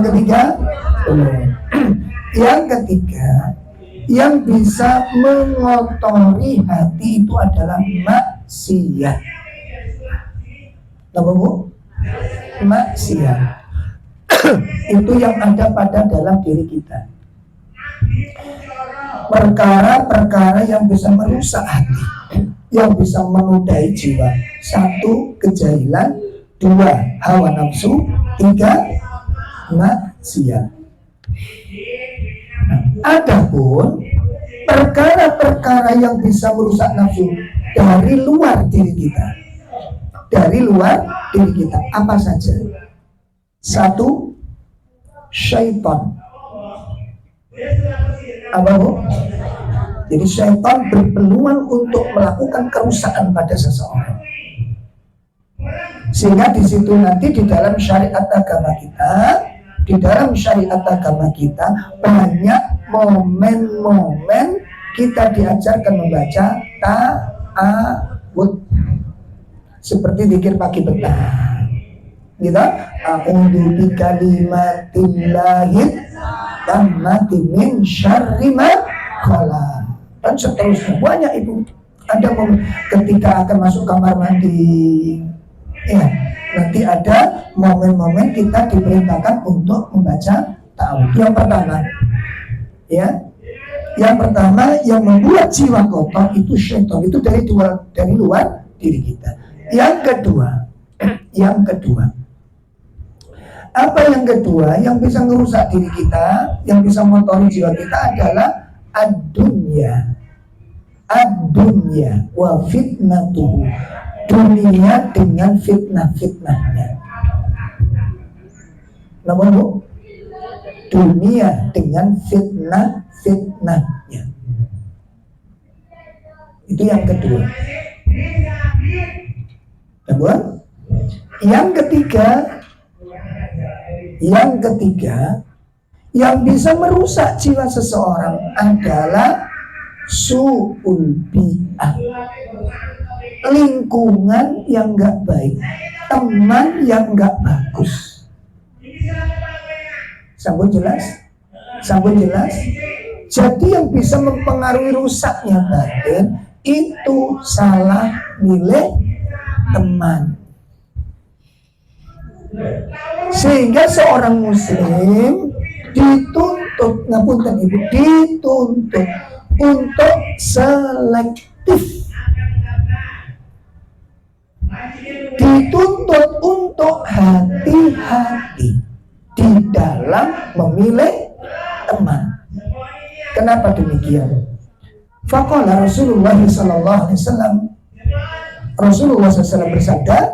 bisa mengotori hati itu adalah maksiat. Apa bu? Maksiat. Itu yang ada pada dalam diri kita. Perkara-perkara yang bisa merusak hati, yang bisa menodai jiwa. Satu, kejahilan. Dua, hawa nafsu. Tiga, maksiat. Adapun perkara-perkara yang bisa merusak nafsu dari luar diri kita, apa saja? Satu, syaitan. Apa bu? Jadi syaitan berpeluang untuk melakukan kerusakan pada seseorang. Sehingga di situ nanti di dalam syariat agama kita, banyak momen-momen kita diajarkan membaca ta'awud. Seperti zikir pagi petang. Gitu? A'udzu bikalimatillahi tammati min syarri ma khalaq. Dan seterusnya banyak itu. Ada momen ketika akan masuk kamar mandi. Ya, nanti ada momen-momen kita diperintahkan untuk membaca ta'awud. Yang pertama yang membuat jiwa kotor itu syaitan, itu dari luar diri kita. Yang kedua, apa yang kedua yang bisa merusak diri kita, yang bisa mengotori jiwa kita adalah ad-dunya wa fitnatuhu. Dunia dengan fitnah-fitnahnya. Namun bu, dunia dengan fitnah-fitnahnya. Itu yang kedua. Yang ketiga, yang bisa merusak jiwa seseorang adalah su'ul bi'ah. Lingkungan yang gak baik, teman yang gak bagus. Sambung jelas? Jadi yang bisa mempengaruhi rusaknya batin itu salah milih teman. Sehingga seorang muslim dituntut untuk selektif. Dituntut untuk hati-hati di dalam memilih teman. Kenapa demikian? Faqala Rasulullah sallallahu alaihi wasallam. Rasulullah SAW bersabda,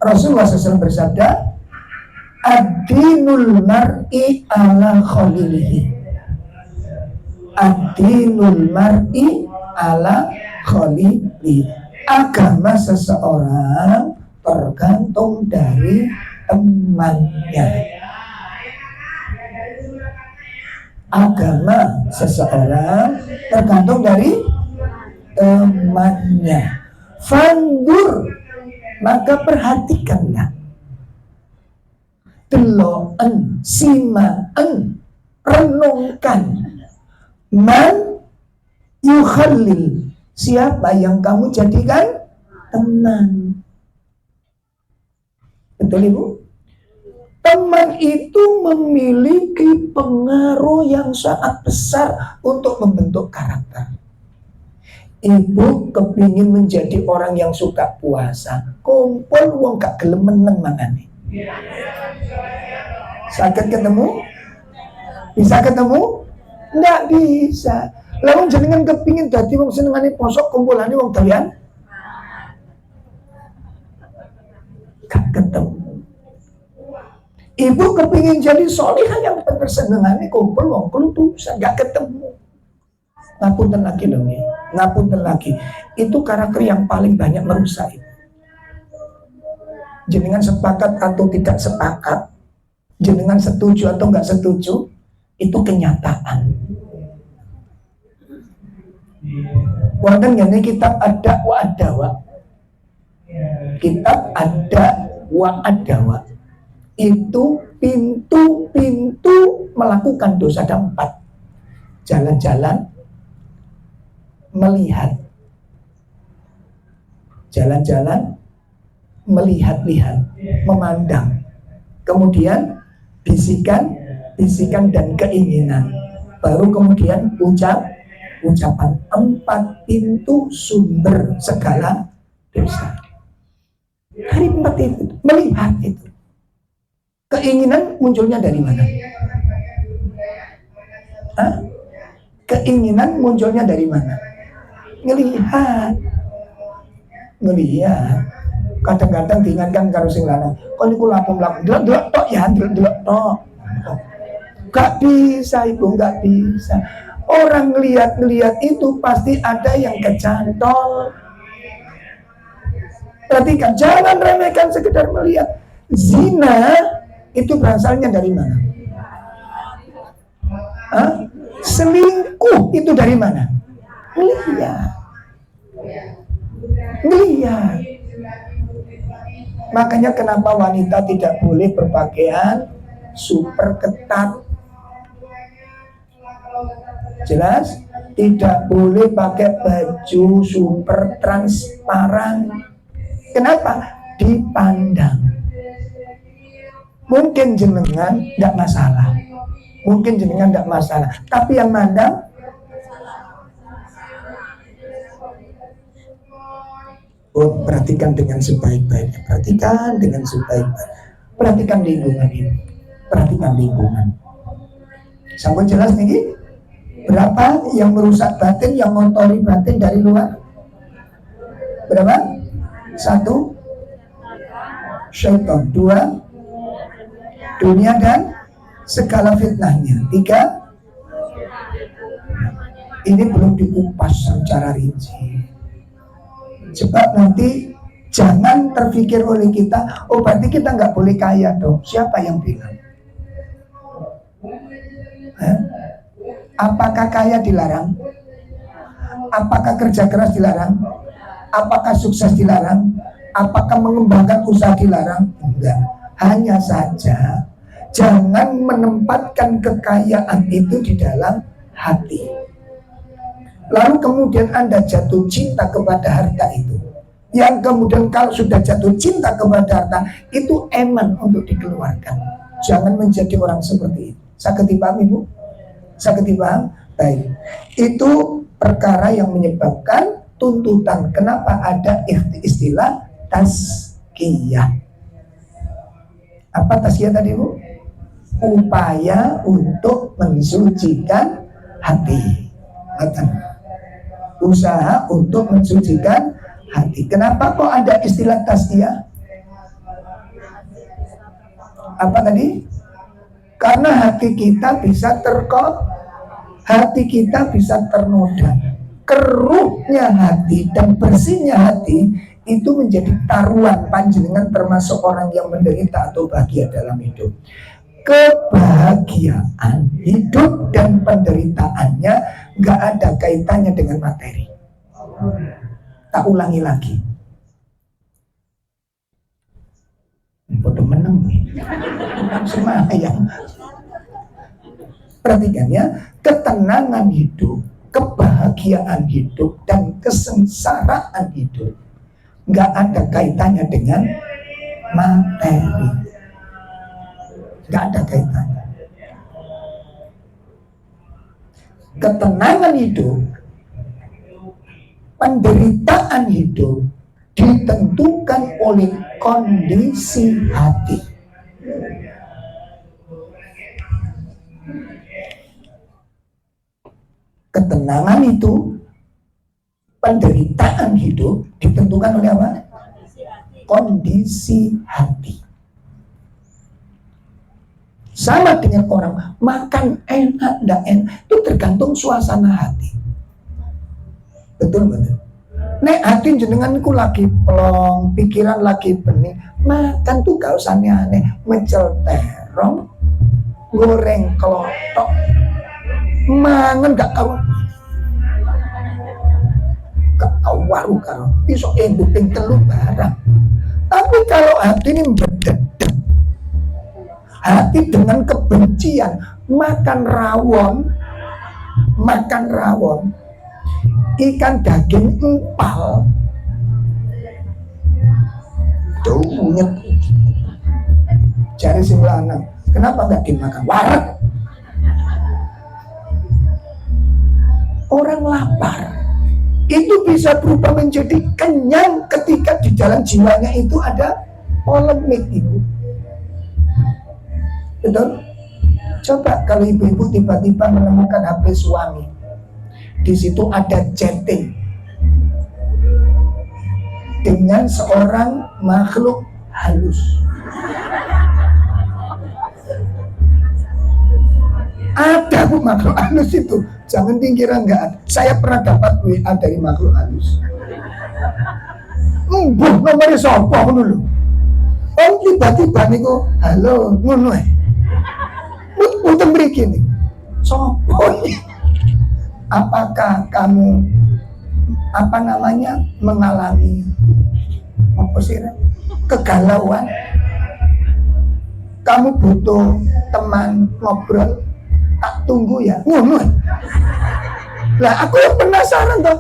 Rasulullah SAW bersabda, ad-dinul mar'i ala khalilihi. Ad-dinul mar'i ala khalilihi. Agama seseorang tergantung dari temannya. Agama seseorang tergantung dari temannya. Fandur, maka perhatikanlah. Deloen, simaan, renungkan. Man yukhalil, siapa yang kamu jadikan teman. Betul Ibu? Teman itu memiliki pengaruh yang sangat besar untuk membentuk karakter. Ibu kepingin menjadi orang yang suka puasa, kumpul wong gak gelem meneng mangane. Sakit ketemu? Bisa ketemu? Nggak bisa. Lalu jenengan kepingin dadi wong senengane poso, kumpulane wong doyan gak ketemu. Ibu kepingin jadi solihah yang bener, senengane kumpul wong kelutusan, gak ketemu. Ngapunten lagi loh nih, ngapunten lagi. Itu karakter yang paling banyak merusak. Jenengan sepakat atau tidak sepakat, jenengan setuju atau enggak setuju, itu kenyataan. Wonten ngene kitab ada wa adawa. Kitab ada wa adawa. Itu pintu-pintu melakukan dosa ada 4. Jalan-jalan, melihat, jalan-jalan, melihat-lihat, memandang, kemudian bisikan dan keinginan, baru kemudian ucapan. 4 pintu sumber segala dosa. Dari 4 itu, melihat itu. Keinginan munculnya dari mana? Hah? Keinginan munculnya dari mana? Ngelihat. Kadang-kadang diingatkan karo sing lanang, kok niku lapo-lapo delok tok ya, delok tok. Gak bisa Ibu, gak bisa. Orang ngelihat itu pasti ada yang kecantol. Perhatikan, jangan remehkan sekedar melihat. Zina itu berasalnya dari mana? Hah? Selingkuh itu dari mana? Melihat. Makanya kenapa wanita tidak boleh berpakaian super ketat. Jelas? Tidak boleh pakai baju super transparan. Kenapa? Dipandang. Mungkin jenengan tidak masalah. Tapi yang mandang perhatikan dengan sebaik-baiknya. Perhatikan lingkungan ini. Sampun jelas nih? Berapa yang merusak batin, yang mengotori batin dari luar? Berapa? 1, syaitan. 2, dunia dan segala fitnahnya. 3, ini belum dikupas secara rinci. Sebab nanti jangan terpikir oleh kita, oh berarti kita nggak boleh kaya dong. Siapa yang bilang? Apakah kaya dilarang? Apakah kerja keras dilarang? Apakah sukses dilarang? Apakah mengembangkan usaha dilarang? Enggak. Hanya saja jangan menempatkan kekayaan itu di dalam hati. Lalu kemudian Anda jatuh cinta kepada harta itu. Yang kemudian kalau sudah jatuh cinta kepada harta, itu eman untuk dikeluarkan. Jangan menjadi orang seperti itu. Sakit dipahami Bu? Sakit dipaham? Baik. Itu perkara yang menyebabkan tuntutan. Kenapa ada istilah tazkiyah? Apa tazkiyah tadi Bu? Upaya untuk mensucikan hati. Usaha untuk mensucikan hati. Kenapa kok ada istilah tazkiyah? Apa tadi? Karena hati kita bisa hati kita bisa ternoda. Keruhnya hati dan bersihnya hati itu menjadi taruhan panjenengan termasuk orang yang menderita atau bahagia dalam hidup. Kebahagiaan hidup dan penderitaannya gak ada kaitannya dengan materi. Tak ulangi lagi. Bodoh meneng nih. Semayang. Perhatikan ya, ketenangan hidup, kebahagiaan hidup, dan kesengsaraan hidup gak ada kaitannya dengan materi. Gak ada kaitannya. Ketenangan hidup, penderitaan hidup ditentukan oleh kondisi hati. Ketenangan itu, penderitaan hidup ditentukan oleh apa? Kondisi hati. Sama dengan orang makan enak enggak enak itu tergantung suasana hati. Betul. Nek hati jenengan ku lagi pelong, pikiran lagi bening, makan tuh gak usah aneh, mecel terong, goreng kelotok, mangan gak tahu waru karo iso enduk ping telu barang. Tapi kalau hati ini berdedek, hati dengan kebencian, makan rawon, ikan daging empal, nyet. Cari sing lanang, kenapa gak dimakan warak? Orang lapar itu bisa berubah menjadi kenyang ketika di dalam jiwanya itu ada polemik itu. Betul? Coba kalau ibu-ibu tiba-tiba menemukan HP suami, di situ ada chatting dengan seorang makhluk halus. Ada bu makhluk halus itu, jangan dikira enggak ada. Saya pernah dapat WA dari makhluk halus. Nomornya sopo dulu. Oh tiba-tiba niku, halo, ngono eh. Muten mriki nih. Sopo? Apakah kamu mengalami kegalauan? Kamu butuh teman ngobrol? Tak tunggu ya, ngono. Lah aku yang penasaran toh.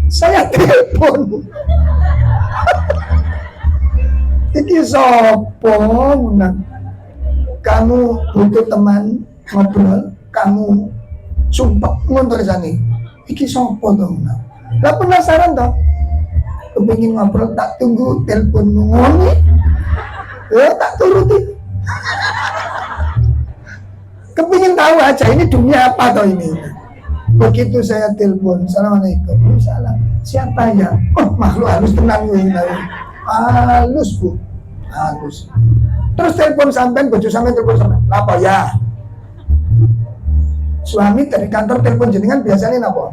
Saya telepon. Iki sopo? Kamu butuh teman ngobrol? Kamu sumpah ngono tulisane. Iki sopo toh? Lah penasaran toh. Kepengin ngobrol tak tunggu telepon ngono. Ya tak turuti. Kepingin tahu aja ini dunia apa toh ini. Begitu saya telepon, assalamualaikum, salam. Siapa ya? Oh makhluk halus tenang ini. Halus bu, halus. Terus telepon sampean, bojo sampean telepon sampean. Apa ya? Suami dari kantor telepon jenengan biasanya apa?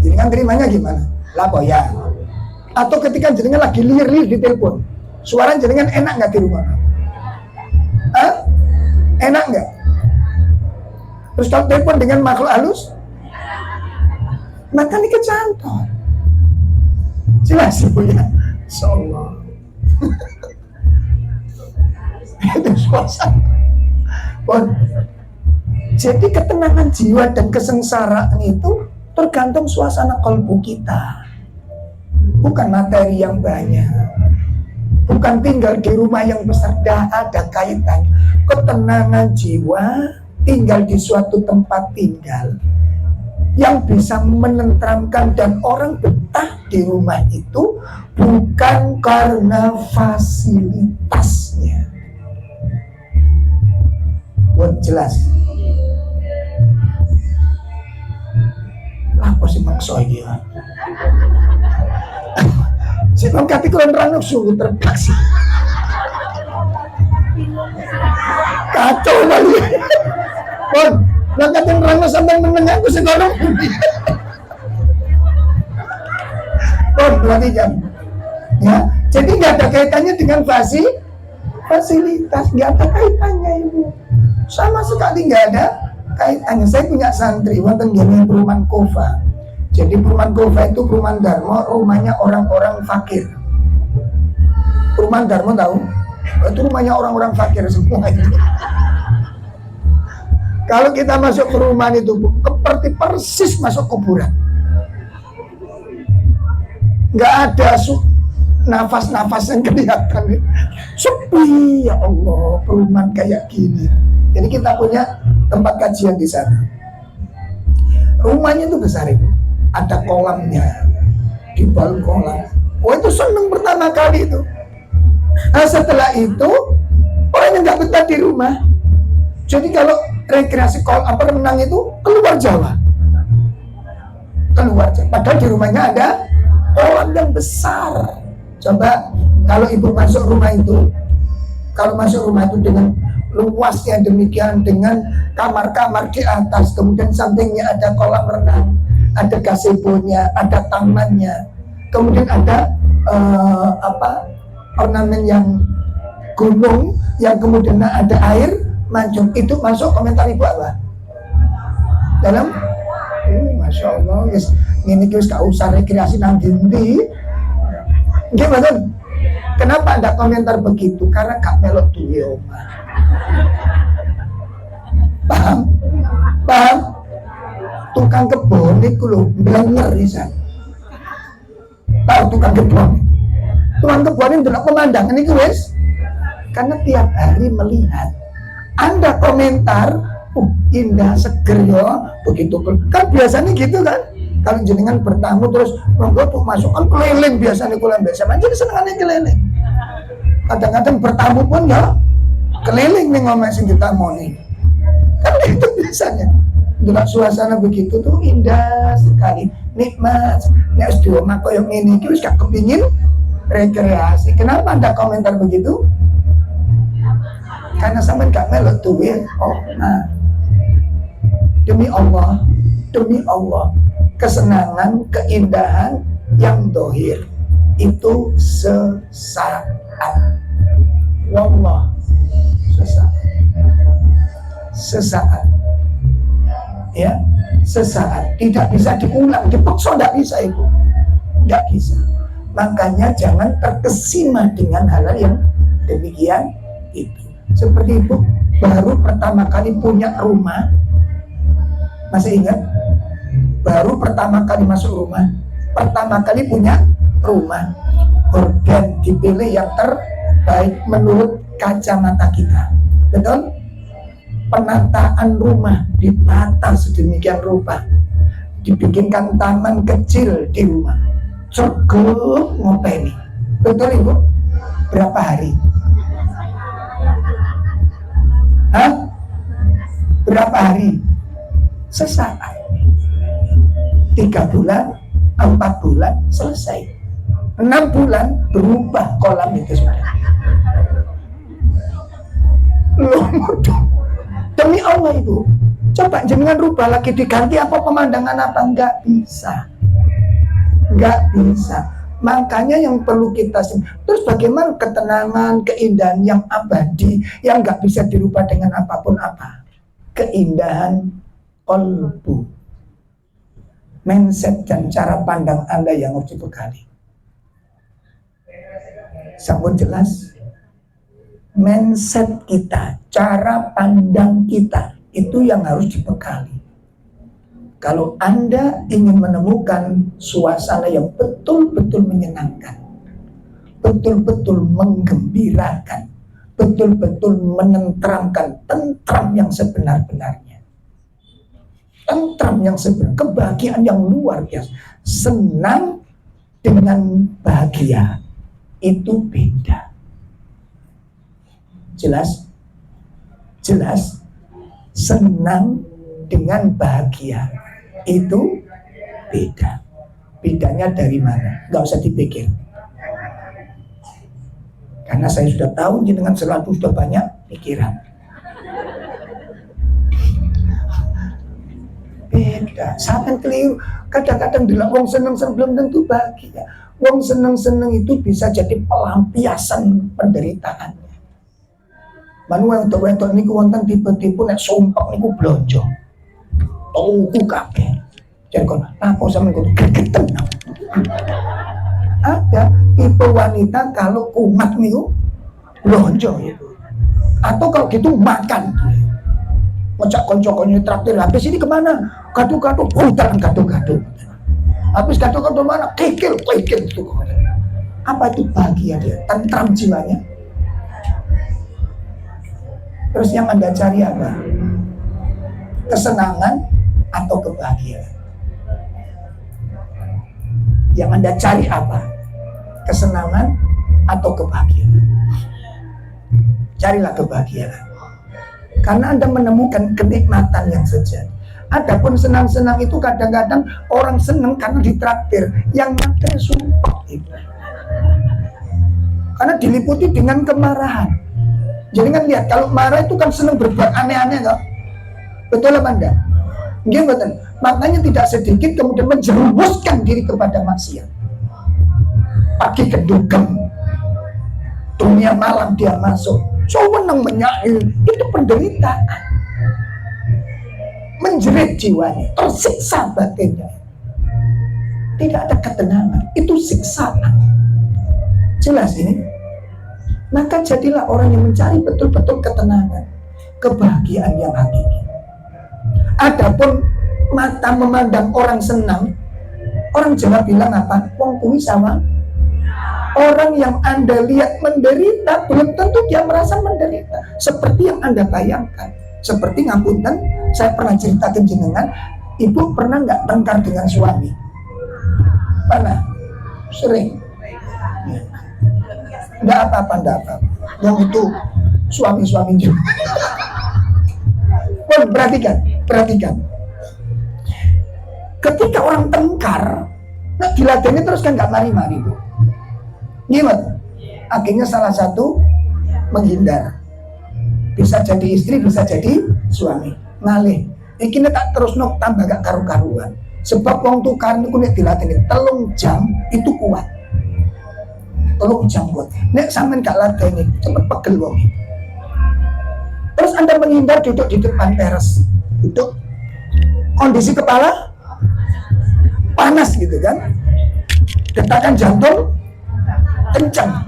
Jenengan terimanya gimana? Apa ya? Atau ketika jenengan lagi liar-liar di telepon, suara jenengan enak nggak di rumah? Hah? Enak nggak? Terus kalau telepon dengan makhluk halus, maka ini kecantol. Jelas ibu ya, insyaallah. Itu suasana. Jadi ketenangan jiwa dan kesengsaraan itu tergantung suasana kalbu kita. Bukan materi yang banyak, bukan tinggal di rumah yang besar, dah ada kaitannya. Ketenangan jiwa tinggal di suatu tempat tinggal yang bisa menenteramkan dan orang betah di rumah itu bukan karena fasilitasnya. Buat jelas. Apa sih maksudnya? Si kati kulon ranuk sungguh terpaksa. kacau kali. Pun, lah katen rangno sampean meneng aku sing ngono. Pun berarti jam. Ya, jadi nggak ada kaitannya dengan fasilitas, nggak ada kaitannya Ibu. Sama sekali nggak ada kaitannya. Saya punya santri wonten ngene perumahan Kofa. Jadi perumahan Kofa itu perumahan Darmo, rumahnya orang-orang fakir. Perumahan Darmo tahu? Itu rumahnya orang-orang fakir semua itu. Kalau kita masuk ke perumahan itu seperti persis masuk kuburan. Nggak ada nafas-nafas yang kelihatan. Sepi, ya Allah, perumahan kayak gini. Jadi kita punya tempat kajian di sana. Rumahnya itu besar itu, ada kolamnya, di bawah kolam. Oh itu seneng pertama kali itu. Nah setelah itu orang yang nggak betah di rumah. Jadi kalau rekreasi renang itu keluar Jawa. Padahal di rumahnya ada kolam yang besar. Coba kalau ibu masuk rumah itu, dengan luasnya demikian, dengan kamar-kamar di atas, kemudian sampingnya ada kolam renang, ada gazebo-nya, ada tamannya, kemudian ada ornamen yang gunung, yang kemudian ada air mancung. Itu masuk komentar ibu apa? Dalam, masya Allah, yes, ini kita gak usah rekreasi nang dindi. Gimana? Kenapa ada komentar begitu? Karena gak melok duwe omah. Paham? Tukang kebun itu loh, blenger isan. Tahu tukang kebun? Tukang kebun ini delok pemandangan itu wes. Karena tiap hari melihat. Anda komentar, indah seger ya, begitu kan biasanya gitu kan. Kalau jenengan bertamu terus monggo masukkan keliling, biasanya kula biasa aja senengane keliling. Kadang-kadang bertamu pun ya keliling nih ngomong sing ditamoni. Kan itu biasanya. Delok suasana begitu tuh indah sekali, nikmat. Nek wis di omah koyo ngene iki wis gak kepingin rekreasi. Kenapa Anda komentar begitu? Karena sampean gak melok duwe. Oh, nah. Demi Allah, kesenangan, keindahan yang dohir itu sesaat. Wallah, sesaat. Ya, sesaat. Tidak bisa diulang, dipaksa tidak bisa itu. Tidak bisa. Makanya jangan terkesima dengan hal-hal yang demikian itu. Seperti ibu baru pertama kali punya rumah, masih ingat? Baru pertama kali masuk rumah, pertama kali punya rumah, organ dipilih yang terbaik menurut kacamata kita, betul? Penataan rumah ditata sedemikian rupa, dibikinkan taman kecil di rumah, cukup ngopeni, betul ibu? Berapa hari? Hah? Berapa hari? Sesaat. 3 bulan, 4 bulan, selesai. 6 bulan berubah kolam itu sudah. Loh, demi Allah itu. Coba jenengan rubah lagi, diganti apa pemandangan apa? Enggak bisa. Enggak bisa. Makanya yang perlu kita terus bagaimana ketenangan, keindahan yang abadi yang nggak bisa dirubah dengan apapun apa? Keindahan qalbu, mindset dan cara pandang Anda yang harus dibekali. Sampun jelas? Mindset kita, cara pandang kita itu yang harus dibekali. Kalau Anda ingin menemukan suasana yang betul-betul menyenangkan, betul-betul menggembirakan, betul-betul menenteramkan, tentram yang sebenar-benarnya, tentram yang sebenarnya, kebahagiaan yang luar biasa, senang dengan bahagia, itu beda. Jelas? Jelas? Senang dengan bahagia itu beda. Bedanya dari mana? Gak usah dipikir. Karena saya sudah tahu jenengan selalu sudah banyak pikiran. Beda. Sampean keliru. Kadang-kadang bilang wong seneng-seneng belum tentu bahagia. Wong seneng-seneng itu bisa jadi pelampiasan penderitaannya. Manu wedok-wedok niku wonten tipe-tipe nek sumpek niku blonjo. Tuku kabeh. Jan kon, apa sampean kudu gegeten. Ada tipe wanita kalau kumat niku blonjo itu. Atau kalau gitu makan. Ngocak konco-konco traktir, habis ini kemana? Gaduh-gaduh, hutan gaduh-gaduh. Habis gaduh-gaduh mana? Kikil itu. Apa itu bahagia dia? Tentram jiwanya. Terus yang Anda cari apa? Kesenangan atau kebahagiaan? Yang Anda cari apa? Kesenangan atau kebahagiaan? Carilah kebahagiaan. Karena Anda menemukan kenikmatan yang sejati. Adapun senang-senang itu kadang-kadang orang senang karena ditraktir, yang ada sumpah itu. Karena diliputi dengan kemarahan. Jadi kan lihat, kalau marah itu kan senang berbuat aneh-aneh, toh? Betul apa enggak? Betul. Makanya tidak sedikit kemudian menjerumuskan diri kepada maksiat. Pagi ke dugem, dunia malam dia masuk. Sewenang menyail, itu penderitaan. Menjerit jiwanya, tersiksa batinnya. Tidak ada ketenangan, itu siksaan. Jelas ini? Maka jadilah orang yang mencari betul-betul ketenangan, kebahagiaan yang hakiki. Adapun mata memandang orang senang, orang Jawa bilang apa? Wong kuwi sama. Orang yang Anda lihat menderita, belum tentu dia merasa menderita. Seperti yang Anda bayangkan. Seperti ngapunten, saya pernah ceritakan jenengan, ibu pernah nggak tengkar dengan suami? Pernah? Sering? Nggak apa-apa. Yang itu suami-suami juga. Perhatikan. Ketika orang tengkar, nah diladeni terus kan nggak mari-mari, Bu. Gimana? Akhirnya salah satu menghindar. Bisa jadi istri, bisa jadi suami. Ngalih. Iki tak terus tambah gak karu-karuan. Sebab wong tukar niku nek dilatih 3 jam itu kuat. 3 jam kuat. Nek sampean gak latih cepet pegel wong. Terus Anda menghindar duduk di depan teras. Duduk. Kondisi kepala panas gitu kan. Detakan jantung kencang,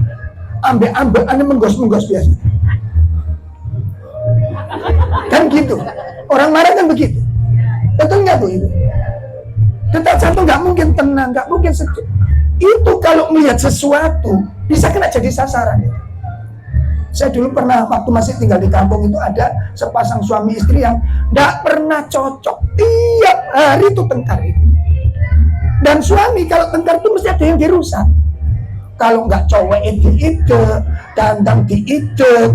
ambek Anda menggos biasa, kan gitu. Orang marah kan begitu, betul nggak Bu itu? Detak jantung nggak mungkin tenang, nggak mungkin sejuk. Itu kalau melihat sesuatu bisa kena jadi sasaran. Saya dulu pernah waktu masih tinggal di kampung itu ada sepasang suami istri yang nggak pernah cocok, tiap hari itu tengkar itu. Dan suami kalau tengkar itu mesti ada yang dirusak. Kalau nggak cowok ide, dandang diide,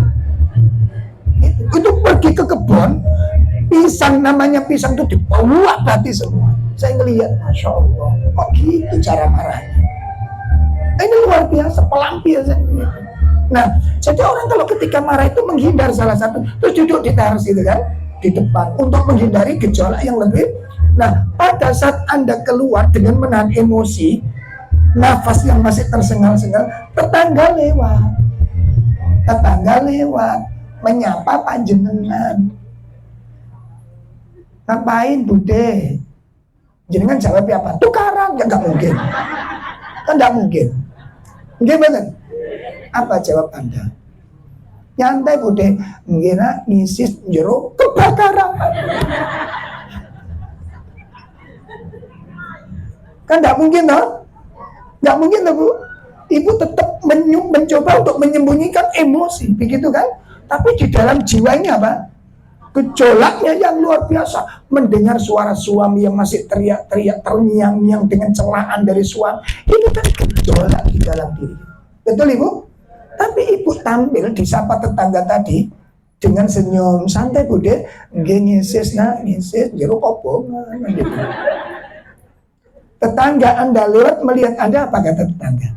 itu pergi ke kebun, pisang namanya pisang itu dibawa berarti semua. Saya ngelihat, Masya Allah, kok gitu cara marahnya. Ini luar biasa, pelampiasan gitu. Nah, jadi orang kalau ketika marah itu menghindar salah satu, terus duduk di teras itu kan, di depan, untuk menghindari gejolak yang lebih. Nah, pada saat Anda keluar dengan menahan emosi, nafas yang masih tersengal-sengal, tetangga lewat menyapa panjenengan. Ngapain Bude? Jenengan jawab apa? Tukaran, ya nggak mungkin. Kan nggak mungkin. Gimana? Apa jawab Anda? Nyantai Bude, ngira misis jero kebakaran. Kan nggak mungkin toh? Nggak mungkin loh Bu. Ibu tetap mencoba untuk menyembunyikan emosi, begitu kan? Tapi di dalam jiwanya apa? Gejolaknya yang luar biasa. Mendengar suara suami yang masih teriak-teriak, terngiang-ngiang dengan celaan dari suami. Ini kan gejolak di dalam diri. Betul Ibu? Tapi Ibu tampil disapa tetangga tadi dengan senyum santai Bude, ngisis jeruk obongan gitu. Tetangga Anda lewat melihat Anda, apa kata tetangga?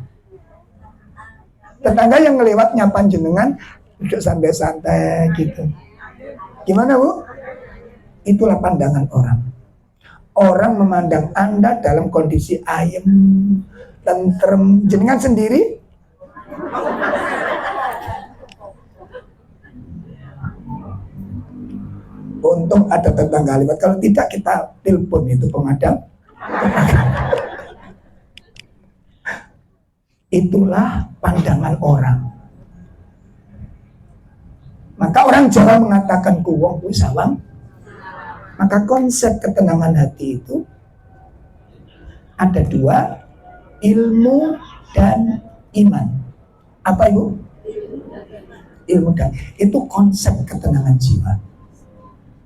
Tetangga yang lewat nyapa jenengan duduk santai-santai gitu. Gimana Bu? Itulah pandangan orang. orang memandang Anda dalam kondisi ayem, tentrem, jenengan sendiri untung ada tetangga lewat, kalau tidak kita telepon itu pemadam. Itulah pandangan orang. Maka orang Jawa mengatakan kuwong kuwi sawang. Maka konsep ketenangan hati itu ada dua, ilmu dan iman. Apa Ibu? Ilmu dan itu konsep ketenangan jiwa.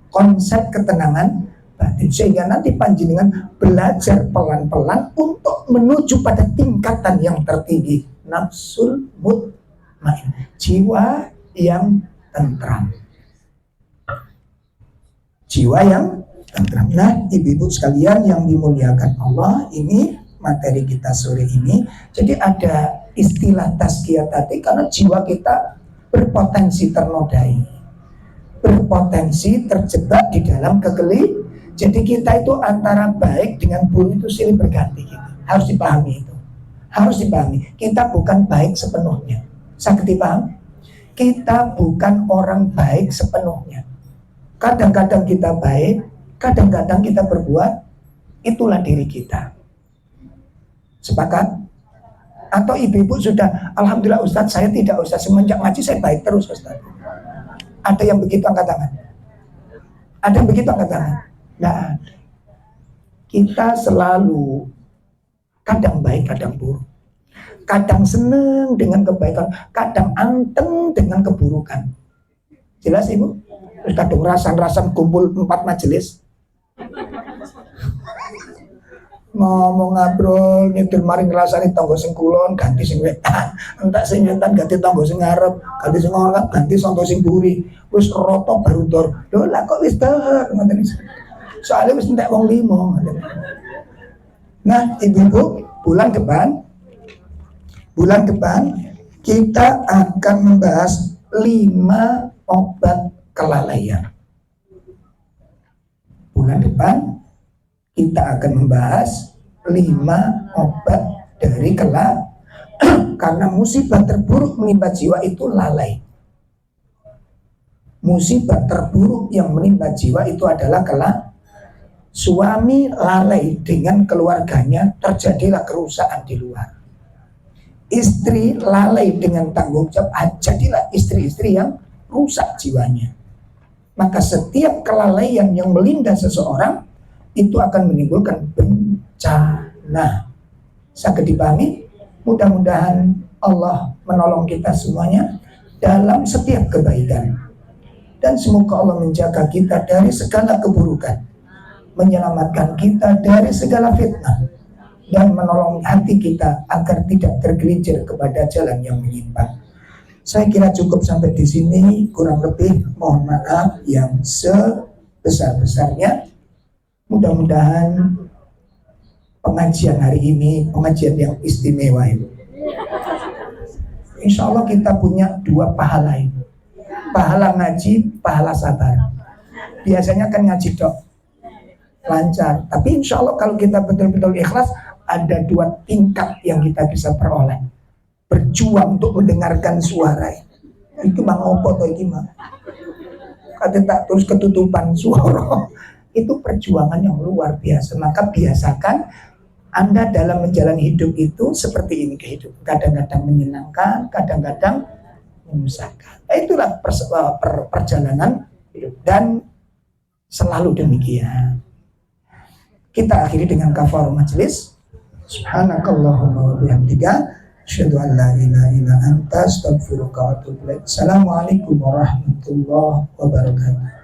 Konsep ketenangan batin, sehingga nanti panjenengan belajar pelan-pelan untuk menuju pada tingkatan yang tertinggi, nafsul mutmain, jiwa yang tentram. Jiwa yang tentram. Nah, ibu-ibu sekalian yang dimuliakan Allah, ini materi kita sore ini. Jadi ada istilah tazkiyah tadi karena jiwa kita berpotensi ternodai, berpotensi terjebak di dalam kegelisahan. Jadi kita itu antara baik dengan buruk itu silih berganti gitu. Harus dipahami itu. Harus dipahami. Kita bukan baik sepenuhnya. Sakit dipahami? Kita bukan orang baik sepenuhnya. Kadang-kadang kita baik, kadang-kadang kita berbuat, itulah diri kita. Sepakat? Atau ibu-ibu sudah, alhamdulillah Ustadz, saya tidak Ustadz, semenjak ngaji saya baik terus Ustadz. Ada yang begitu angkat tangan? Ada yang begitu angkat tangan? Nah, kita selalu kadang baik, kadang buruk. Kadang senang dengan kebaikan, kadang anteng dengan keburukan. Jelas Ibu? Terus kadang rasan-rasan kumpul 4 majelis. Ngomong ngabrol nyetir maring ngrasani tangga sing kulon ganti sing wetan, entak sing wetan ganti tangga sing ngarep, ganti sing ngarep ganti tangga sing buri. Wis rata barudor. Lho lah kok wis dahar ngoten iki. Soale wis entek wong 5 ngoten. Nah, ibu-ibu, bulan depan kita akan membahas 5 obat kelalaian. Bulan depan kita akan membahas 5 obat dari karena musibah terburuk menimpa jiwa itu lalai. Musibah terburuk yang menimpa jiwa itu adalah suami lalai dengan keluarganya, terjadilah kerusakan di luar. Istri lalai dengan tanggung jawab, jadilah istri-istri yang rusak jiwanya. Maka setiap kelalaian yang melindas seseorang itu akan menimbulkan bencana. Sangat dipahami? Mudah-mudahan Allah menolong kita semuanya dalam setiap kebaikan. Dan semoga Allah menjaga kita dari segala keburukan, menyelamatkan kita dari segala fitnah, dan menolong hati kita agar tidak tergelincir kepada jalan yang menyimpang. Saya kira cukup sampai di sini, kurang lebih mohon maaf yang sebesar-besarnya. Mudah-mudahan pengajian hari ini pengajian yang istimewa itu. Insya Allah kita punya 2 pahala itu. Pahala ngaji, pahala sabar. Biasanya kan ngaji dok lancar, tapi insya Allah kalau kita betul-betul ikhlas, ada 2 tingkat yang kita bisa peroleh. Berjuang untuk mendengarkan suara itu bang opo atau gimana? Kata tak terus ketutupan suara. Itu perjuangan yang luar biasa. Maka biasakan Anda dalam menjalani hidup itu seperti ini kehidupan. Kadang-kadang menyenangkan, kadang-kadang menyusahkan. Itulah perjalanan hidup dan selalu demikian. Kita akhiri dengan kafarah majelis. Subhanakallahumma wa bihamdika asyhadu an la ilaha illa anta astaghfiruka wa atubu ilaik. Assalamualaikum warahmatullahi wabarakatuh.